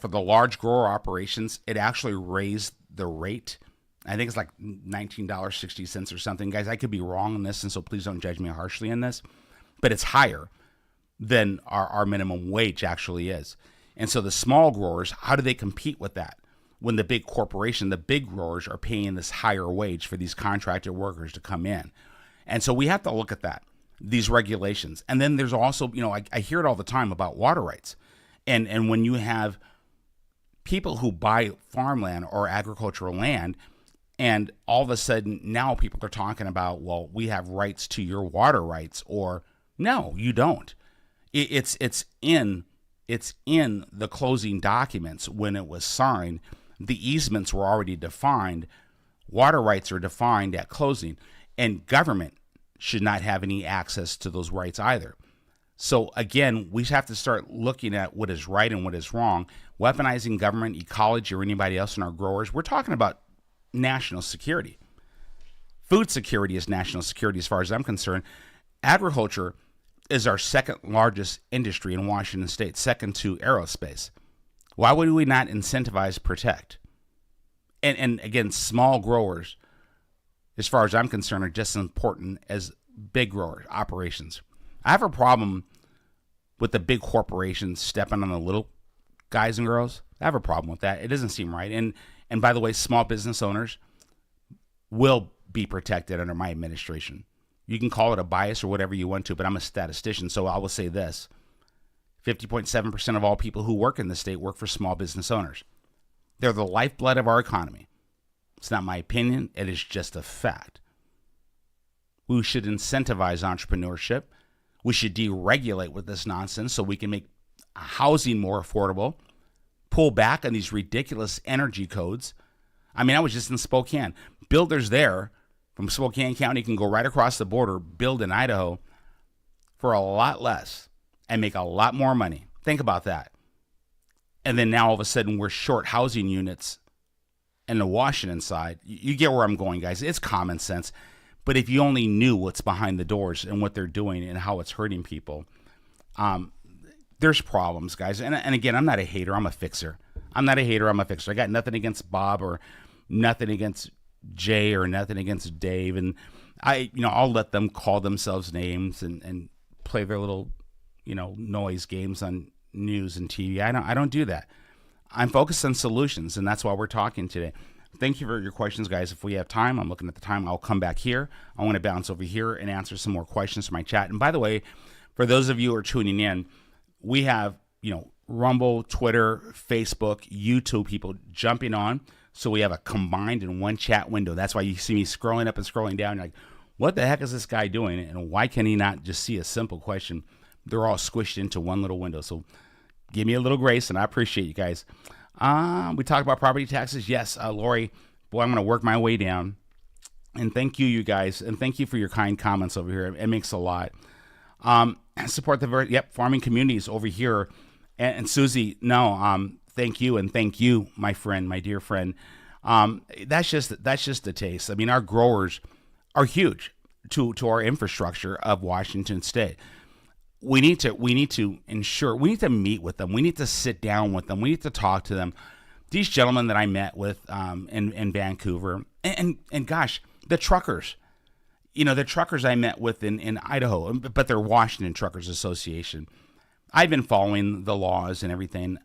for the large grower operations, it actually raised the rate. I think it's like $19.60 or something. Guys, I could be wrong on this, and so please don't judge me harshly in this. But it's higher than our minimum wage actually is. And so the small growers, how do they compete with that? When the big corporation, the big growers are paying this higher wage for these contracted workers to come in. And so we have to look at that, these regulations. And then there's also, I hear it all the time about water rights. And when you have people who buy farmland or agricultural land, and all of a sudden now people are talking about, well, we have rights to your water rights, or no, you don't. It's in the closing documents when it was signed. The easements were already defined. Water rights are defined at closing, and government should not have any access to those rights either. So again, we have to start looking at what is right and what is wrong. Weaponizing government, ecology, or anybody else in our growers. We're talking about national security. Food security is national security as far as I'm concerned. Agriculture is our second largest industry in Washington state, second to aerospace. Why would we not incentivize protect? And again, small growers, as far as I'm concerned, are just as important as big grower operations. I have a problem with the big corporations stepping on the little guys and girls. I have a problem with that. It doesn't seem right. And by the way, small business owners will be protected under my administration. You can call it a bias or whatever you want to, but I'm a statistician, so I will say this. 50.7% of all people who work in the state work for small business owners. They're the lifeblood of our economy. It's not my opinion. It is just a fact. We should incentivize entrepreneurship. We should deregulate with this nonsense so we can make housing more affordable, pull back on these ridiculous energy codes. I mean, I was just in Spokane. Builders there from Spokane County can go right across the border, build in Idaho for a lot less and make a lot more money. Think about that. And then now all of a sudden we're short housing units in the Washington side. You get where I'm going, guys. It's common sense. But if you only knew what's behind the doors and what they're doing and how it's hurting people, there's problems, guys. And again, I'm not a hater. I'm a fixer. I'm I got nothing against Bob or nothing against Jay or nothing against Dave. And I'll let them call themselves names and play their little, noise games on news and TV. I don't do that. I'm focused on solutions, and that's why we're talking today. Thank you for your questions, guys. If we have time, I'm looking at the time, I'll come back here. I want to bounce over here and answer some more questions from my chat. And by the way, for those of you who are tuning in, we have, Rumble, Twitter, Facebook, YouTube people jumping on. So we have a combined in one chat window. That's why you see me scrolling up and scrolling down. You're like, what the heck is this guy doing? And why can he not just see a simple question? They're all squished into one little window. So give me a little grace, and I appreciate you guys. We talked about property taxes. Yes, Lori, boy, I'm going to work my way down. And thank you, you guys. And thank you for your kind comments over here. It makes a lot. Support the farming communities over here. And Susie, no, thank you. And thank you, my friend, my dear friend. That's just the taste. I mean, our growers are huge to our infrastructure of Washington State. We need to ensure, we need to meet with them. We need to sit down with them. We need to talk to them. These gentlemen that I met with in Vancouver, and gosh, the truckers, the truckers I met with in Idaho, but they're Washington Truckers Association. I've been following the laws and everything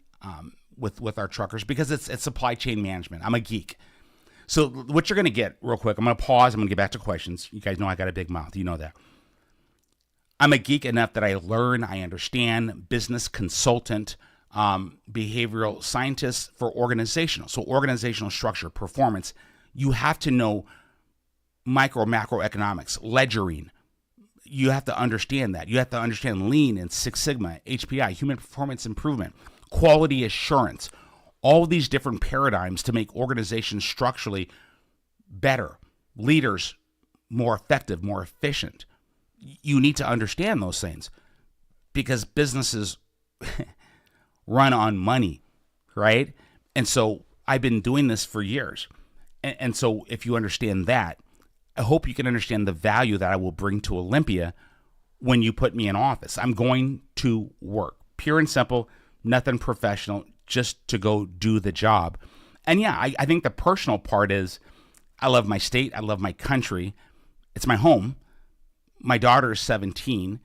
with our truckers because it's supply chain management. I'm a geek. So what you're going to get real quick, I'm going to pause. I'm going to get back to questions. You guys know I got a big mouth. You know that. I'm a geek enough that I learn, I understand, business consultant, behavioral scientist for organizational. So organizational structure, performance. You have to know macroeconomics, ledgering. You have to understand that. You have to understand Lean and Six Sigma, HPI, human performance improvement, quality assurance, all these different paradigms to make organizations structurally better, leaders more effective, more efficient. You need to understand those things because businesses run on money, right? And so I've been doing this for years. And so if you understand that, I hope you can understand the value that I will bring to Olympia when you put me in office. I'm going to work, pure and simple, nothing professional, just to go do the job. And yeah, I think the personal part is I love my state. I love my country. It's my home. My daughter is 17.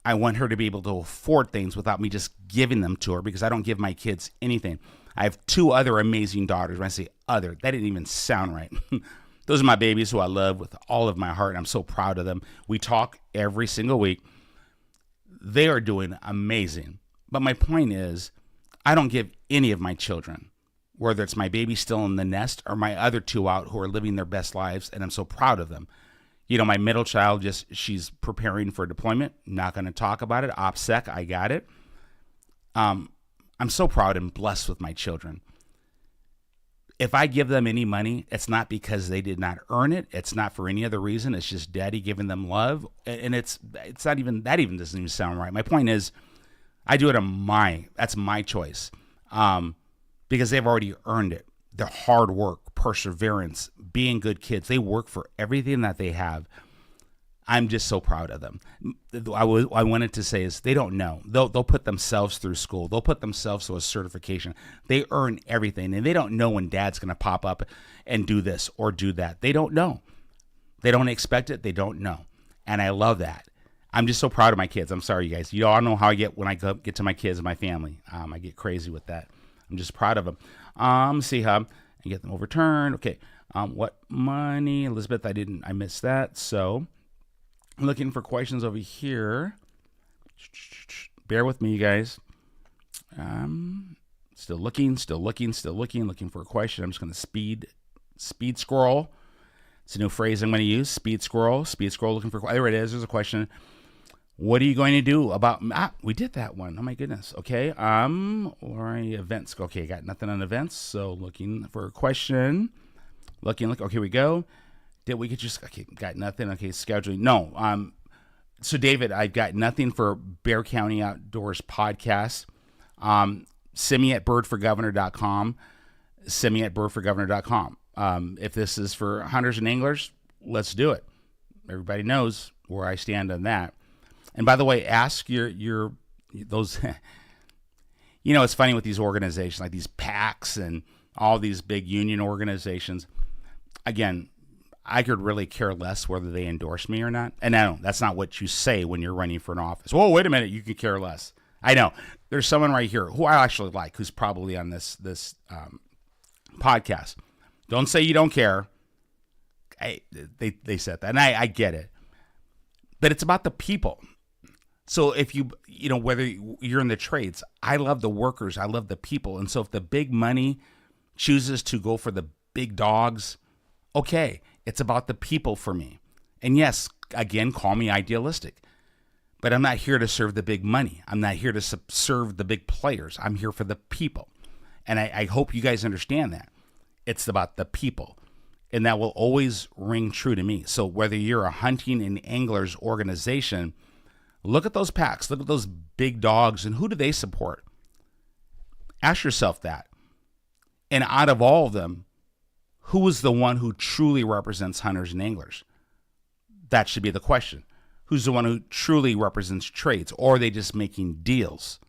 I want her to be able to afford things without me just giving them to her because I don't give my kids anything. I have two other amazing daughters. When I say other, that didn't even sound right. Those are my babies who I love with all of my heart. I'm so proud of them. We talk every single week. They are doing amazing. But my point is, I don't give any of my children, whether it's my baby still in the nest or my other two out who are living their best lives, and I'm so proud of them. My middle child, she's preparing for deployment. Not going to talk about it. OPSEC, I got it. I'm so proud and blessed with my children. If I give them any money, it's not because they did not earn it. It's not for any other reason. It's just daddy giving them love. And it's not even, that even doesn't even sound right. My point is, I do it that's my choice. Because they've already earned it. Their hard work, perseverance, being good kids. They work for everything that they have. I'm just so proud of them. I wanted to say is they don't know. They'll put themselves through school. They'll put themselves through a certification. They earn everything, and they don't know when dad's going to pop up and do this or do that. They don't know. They don't expect it. They don't know. And I love that. I'm just so proud of my kids. I'm sorry, you guys. You all know how I get when I get to my kids and my family. I get crazy with that. I'm just proud of them. See how and get them overturned. Okay. What money, Elizabeth? I missed that. So I'm looking for questions over here. Bear with me, you guys. Still looking for a question. I'm just going to speed scroll. It's a new phrase I'm going to use. Speed scroll, looking for, there it is. There's a question. What are you going to do about, we did that one. Oh my goodness. Okay. Or events. Okay. Got nothing on events. So looking for a question, looking, okay, here we go. Did we get just, okay, got nothing. Okay. Scheduling. No. So David, I've got nothing for Bear County Outdoors podcast. Send me at birdforgovernor.com. Send me at birdforgovernor.com. If this is for hunters and anglers, let's do it. Everybody knows where I stand on that. And by the way, ask your those, it's funny with these organizations, like these PACs and all these big union organizations. Again, I could really care less whether they endorse me or not. And no, that's not what you say when you're running for an office. Whoa, wait a minute, you could care less. I know. There's someone right here who I actually like, who's probably on this podcast. Don't say you don't care. They said that, and I get it. But it's about the people. So if whether you're in the trades, I love the workers, I love the people. And so if the big money chooses to go for the big dogs, okay, it's about the people for me. And yes, again, call me idealistic, but I'm not here to serve the big money. I'm not here to serve the big players. I'm here for the people. And I hope you guys understand that. It's about the people. And that will always ring true to me. So whether you're a hunting and anglers organization, look at those packs, look at those big dogs, and who do they support? Ask yourself that. And out of all of them, who is the one who truly represents hunters and anglers? That should be the question. Who's the one who truly represents trades? Or are they just making deals?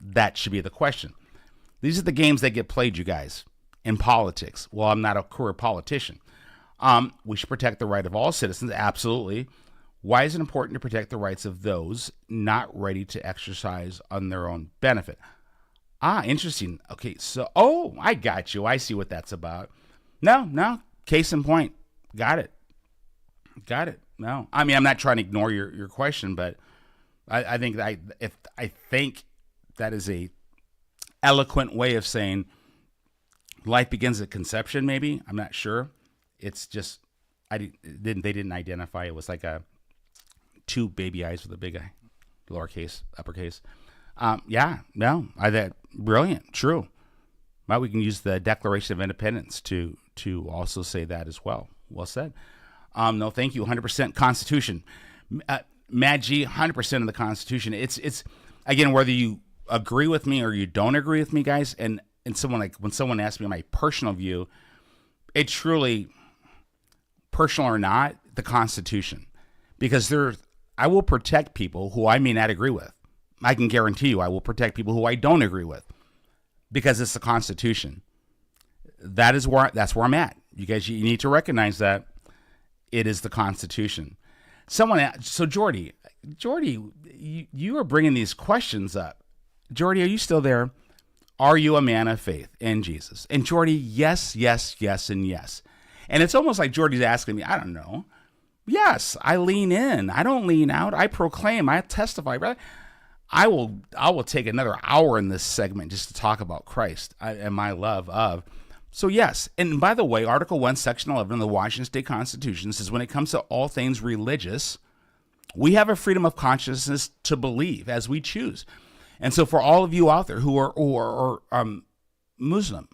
That should be the question. These are the games that get played, you guys, in politics. Well, I'm not a career politician. We should protect the right of all citizens. Absolutely. Why is it important to protect the rights of those not ready to exercise on their own benefit? Interesting. Okay, so, I got you. I see what that's about. No, case in point. Got it. No, I mean, I'm not trying to ignore your question, but I think that is a eloquent way of saying life begins at conception. Maybe, I'm not sure. It's just they didn't identify. It was like a two baby eyes with a big eye, lowercase, uppercase. That brilliant, true. Well, we can use the Declaration of Independence to also say that as well. Well said. No, thank you. 100% Constitution. Mad G, 100% of the Constitution. It's again, whether you agree with me or you don't agree with me, guys. And when someone asks me my personal view, it's truly, personal or not, the Constitution, because I will protect people who I may not agree with. I can guarantee you, I will protect people who I don't agree with, because it's the Constitution. That's where I'm at. You guys, you need to recognize that it is the Constitution. So Jordy, you are bringing these questions up. Jordy, are you still there? Are you a man of faith in Jesus? And Jordy, yes, and yes. And it's almost like Jordy's asking me, I don't know. Yes, I lean in. I don't lean out. I proclaim. I testify. Brother. I will take another hour in this segment just to talk about Christ and my love of. So yes, and by the way, Article 1, Section 11 of the Washington State Constitution says when it comes to all things religious, we have a freedom of consciousness to believe as we choose. And so for all of you out there who are Muslim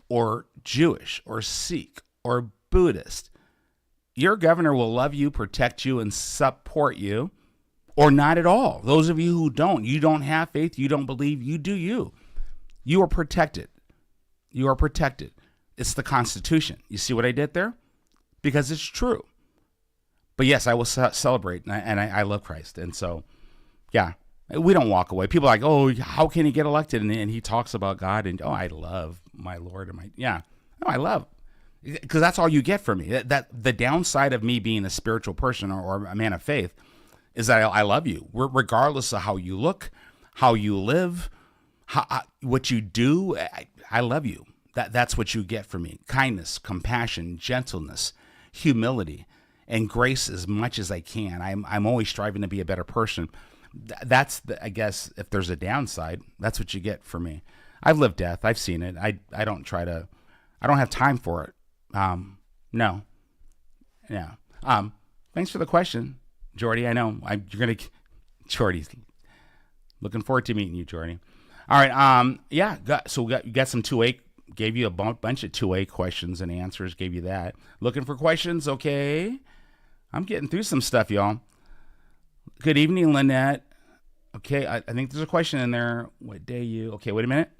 or Jewish or Sikh or Buddhist, your governor will love you, protect you, and support you, or not at all. Those of you who you don't have faith, you don't believe, you do you. You are protected. You are protected. It's the Constitution. You see what I did there? Because it's true. But yes, I will celebrate, and I love Christ. And so, yeah, we don't walk away. People are like, oh, how can he get elected? And he talks about God, and I love my Lord. I love. Because that's all you get from me. That the downside of me being a spiritual person or a man of faith is that I love you, regardless of how you look, how you live, what you do. I love you. That's what you get from me. Kindness, compassion, gentleness, humility, and grace as much as I can. I'm always striving to be a better person. That's I guess if there's a downside, that's what you get from me. I've lived death. I've seen it. I don't have time for it. No. Yeah. Thanks for the question, Jordy. I know Jordy's looking forward to meeting you, Jordy. All right. You got some 2A, gave you a bunch of 2A questions and answers, gave you that. Looking for questions? Okay. I'm getting through some stuff, y'all. Good evening, Lynette. Okay. I think there's a question in there. What day okay, wait a minute.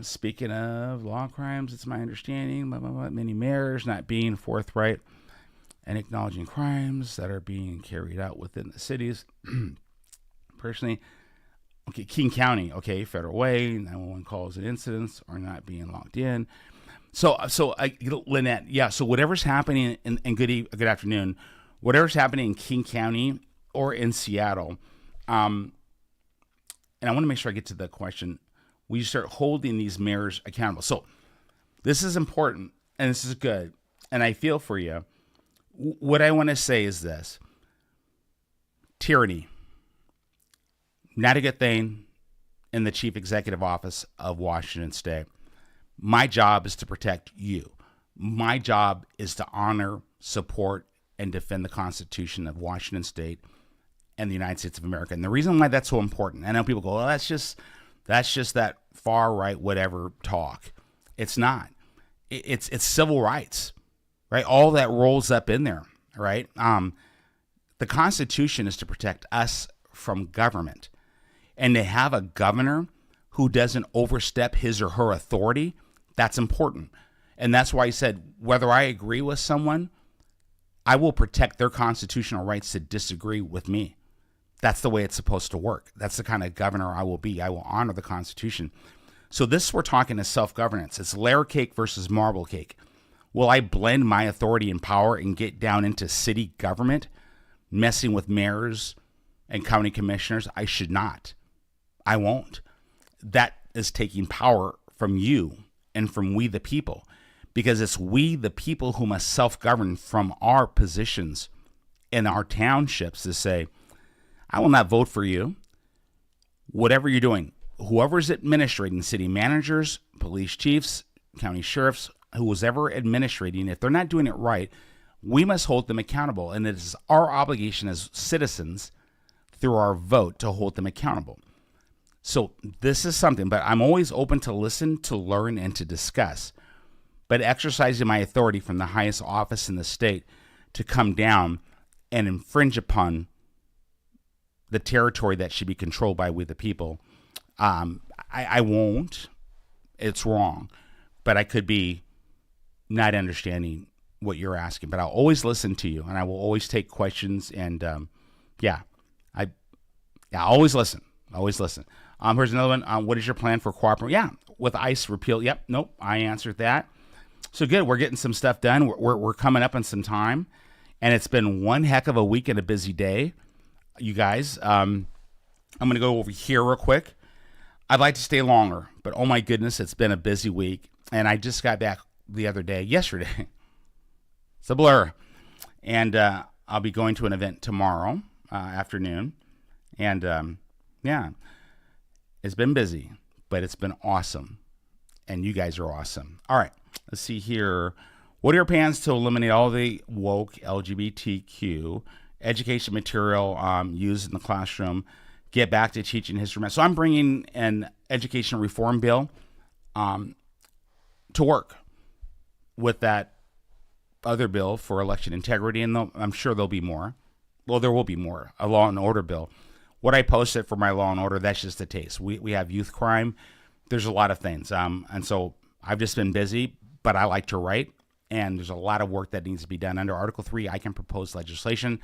Speaking of law crimes, it's my understanding, many mayors not being forthright and acknowledging crimes that are being carried out within the cities. Personally, okay, King County, okay, Federal Way, 911 calls and incidents are not being logged in. Lynette, yeah. So whatever's happening in good afternoon, whatever's happening in King County or in Seattle, and I want to make sure I get to the question. We start holding these mayors accountable. So this is important, and this is good, and I feel for you. What I want to say is this: tyranny, not a good thing in the chief executive office of Washington State. My job is to protect you. My job is to honor, support, and defend the Constitution of Washington State and the United States of America. And the reason why that's so important, I know people go, well, that's just that far right whatever talk. It's not. It's civil rights, right? All that rolls up in there, right? The Constitution is to protect us from government. And to have a governor who doesn't overstep his or her authority, that's important. And that's why I said, whether I agree with someone, I will protect their constitutional rights to disagree with me. That's the way it's supposed to work. That's the kind of governor I will be. I will honor the Constitution. So this, we're talking is self-governance. It's layer cake versus marble cake. Will I blend my authority and power and get down into city government, messing with mayors and county commissioners? I should not. I won't. That is taking power from you and from we the people, because it's we the people who must self-govern from our positions in our townships to say, I will not vote for you. Whatever you're doing, whoever's administrating, city managers, police chiefs, county sheriffs, who's ever administrating, if they're not doing it right, we must hold them accountable. And it is our obligation as citizens through our vote to hold them accountable. So this is something, but I'm always open to listen, to learn, and to discuss. But exercising my authority from the highest office in the state to come down and infringe upon the territory that should be controlled by we the people, I won't. It's wrong. But I could be not understanding what you're asking. But I'll always listen to you, and I will always take questions. And I always listen. Always listen. Here's another one. What is your plan for cooperating? Yeah, with ICE repeal. Yep. Nope. I answered that. So good. We're getting some stuff done. We're coming up on some time, and it's been one heck of a week and a busy day, you guys. I'm going to go over here real quick. I'd like to stay longer, but oh my goodness, it's been a busy week, and I just got back yesterday. It's a blur, and I'll be going to an event tomorrow afternoon, and yeah. It's been busy, but it's been awesome. And you guys are awesome. All right, let's see here. What are your plans to eliminate all the woke LGBTQ education material used in the classroom? Get back to teaching history. So I'm bringing an education reform bill to work with that other bill for election integrity. And I'm sure there'll be more. Well, there will be more. A law and order bill. What I posted for my law and order, that's just a taste. We have youth crime. There's a lot of things. And so I've just been busy, but I like to write. And there's a lot of work that needs to be done. Under Article 3, I can propose legislation.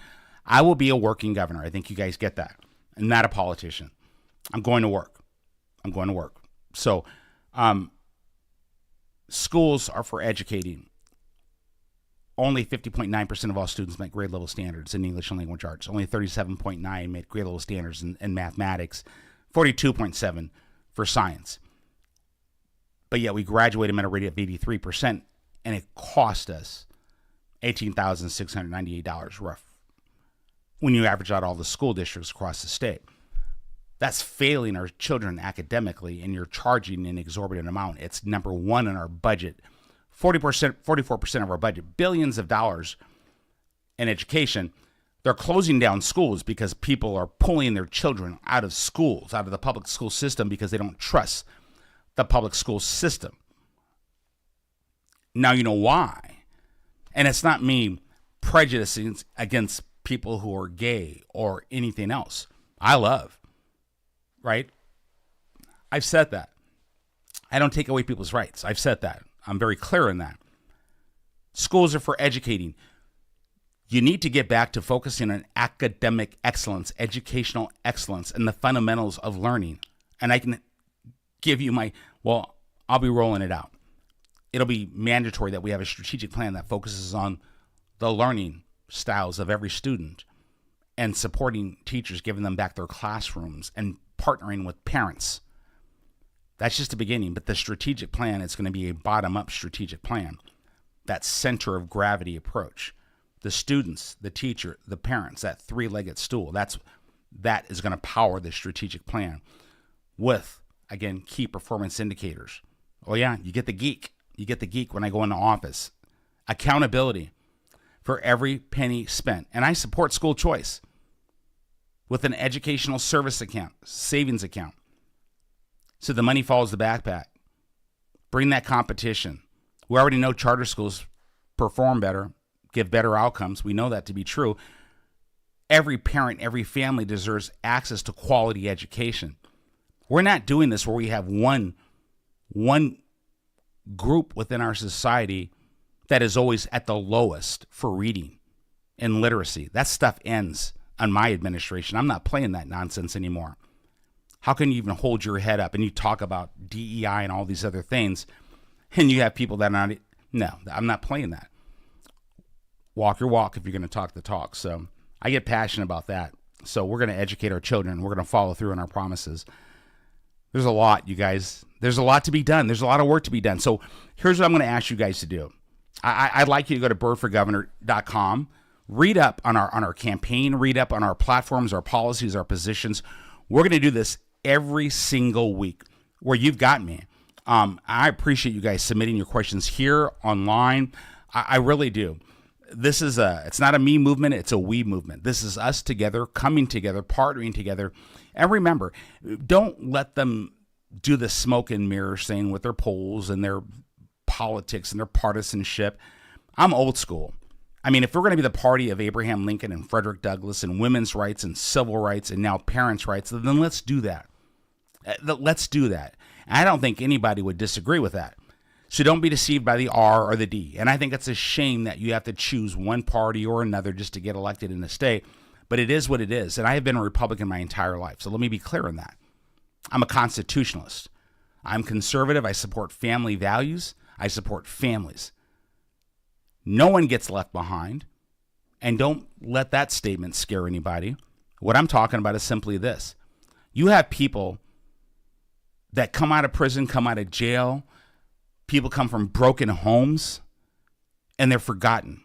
I will be a working governor. I think you guys get that. I'm not a politician. I'm going to work. So schools are for educating. Only 50.9% of all students met grade level standards in English and language arts. Only 37.9% met grade level standards in mathematics. 42.7% for science. But yet we graduated at a rate of 83%, and it cost us $18,698 rough when you average out all the school districts across the state. That's failing our children academically, and you're charging an exorbitant amount. It's number one in our budget. 44% of our budget, billions of dollars in education. They're closing down schools because people are pulling their children out of schools, out of the public school system, because they don't trust the public school system. Now you know why. And it's not me prejudicing against people who are gay or anything else. I love, right? I've said that. I don't take away people's rights. I've said that. I'm very clear in that. Schools are for educating. You need to get back to focusing on academic excellence, educational excellence, and the fundamentals of learning. And I can give you I'll be rolling it out. it'll be mandatory that we have a strategic plan that focuses on the learning styles of every student and supporting teachers, giving them back their classrooms and partnering with parents. That's just the beginning, but the strategic plan is going to be a bottom-up strategic plan. That center of gravity approach. The students, the teacher, the parents, that three-legged stool, that is going to power the strategic plan with, again, key performance indicators. Oh yeah, you get the geek. You get the geek when I go in the office. Accountability for every penny spent. And I support school choice with an educational service account, savings account. So the money follows the backpack. Bring that competition. We already know charter schools perform better, give better outcomes. We know that to be true. Every parent, every family deserves access to quality education. We're not doing this where we have one group within our society that is always at the lowest for reading and literacy. That stuff ends on my administration. I'm not playing that nonsense anymore. How can you even hold your head up and you talk about DEI and all these other things, and you have people that are not? No, I'm not playing that. Walk your walk if you're going to talk the talk. So I get passionate about that. So we're going to educate our children. We're going to follow through on our promises. There's a lot, you guys. There's a lot to be done. There's a lot of work to be done. So here's what I'm going to ask you guys to do. I'd like you to go to birdforgovernor.com, read up on our campaign, read up on our platforms, our policies, our positions. We're going to do this every single week where you've got me. I appreciate you guys submitting your questions here online. I really do. This is it's not a me movement. It's a we movement. This is us together, coming together, partnering together. And remember, don't let them do the smoke and mirror thing with their polls and their politics and their partisanship. I'm old school. I mean, if we're going to be the party of Abraham Lincoln and Frederick Douglass and women's rights and civil rights and now parents' rights, then let's do that. Let's do that. And I don't think anybody would disagree with that. So don't be deceived by the R or the D. And I think it's a shame that you have to choose one party or another just to get elected in the state. But it is what it is. And I have been a Republican my entire life. So let me be clear on that. I'm a constitutionalist. I'm conservative. I support family values. I support families. No one gets left behind. And don't let that statement scare anybody. What I'm talking about is simply this. You have people that come out of prison, come out of jail. People come from broken homes, and they're forgotten.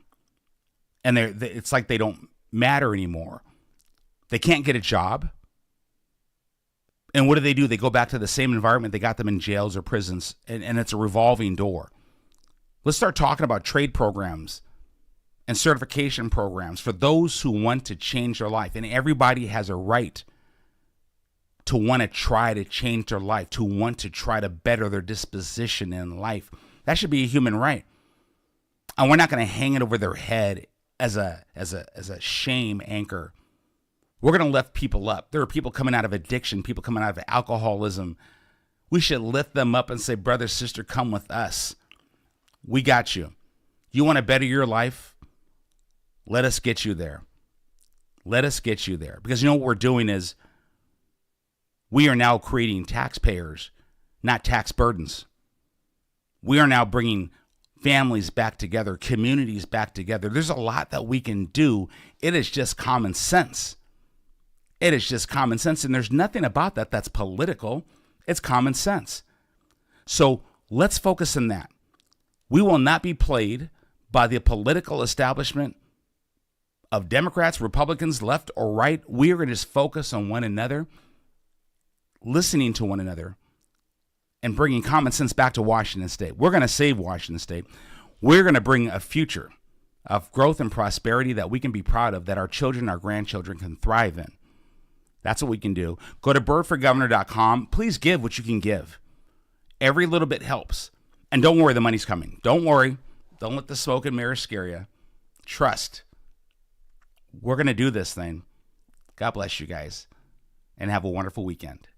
And it's like they don't matter anymore. They can't get a job. And what do? They go back to the same environment they got them in jails or prisons, and it's a revolving door. Let's start talking about trade programs and certification programs for those who want to change their life. And everybody has a right to want to try to change their life, to want to try to better their disposition in life. That should be a human right. And we're not going to hang it over their head as a shame anchor. We're going to lift people up. There are people coming out of addiction, people coming out of alcoholism. We should lift them up and say, brother, sister, come with us. We got you. You want to better your life? Let us get you there. Let us get you there. Because you know what we're doing is we are now creating taxpayers, not tax burdens. We are now bringing families back together, communities back together. There's a lot that we can do. It is just common sense. It is just common sense. And there's nothing about that that's political. It's common sense. So let's focus on that. We will not be played by the political establishment of Democrats, Republicans, left or right. We are going to just focus on one another, listening to one another, and bringing common sense back to Washington State. We're going to save Washington State. We're going to bring a future of growth and prosperity that we can be proud of, that our children, our grandchildren can thrive in. That's what we can do. Go to birdforgovernor.com. Please give what you can give. Every little bit helps. And don't worry, the money's coming. Don't worry. Don't let the smoke and mirrors scare you. Trust. We're going to do this thing. God bless you guys, and have a wonderful weekend.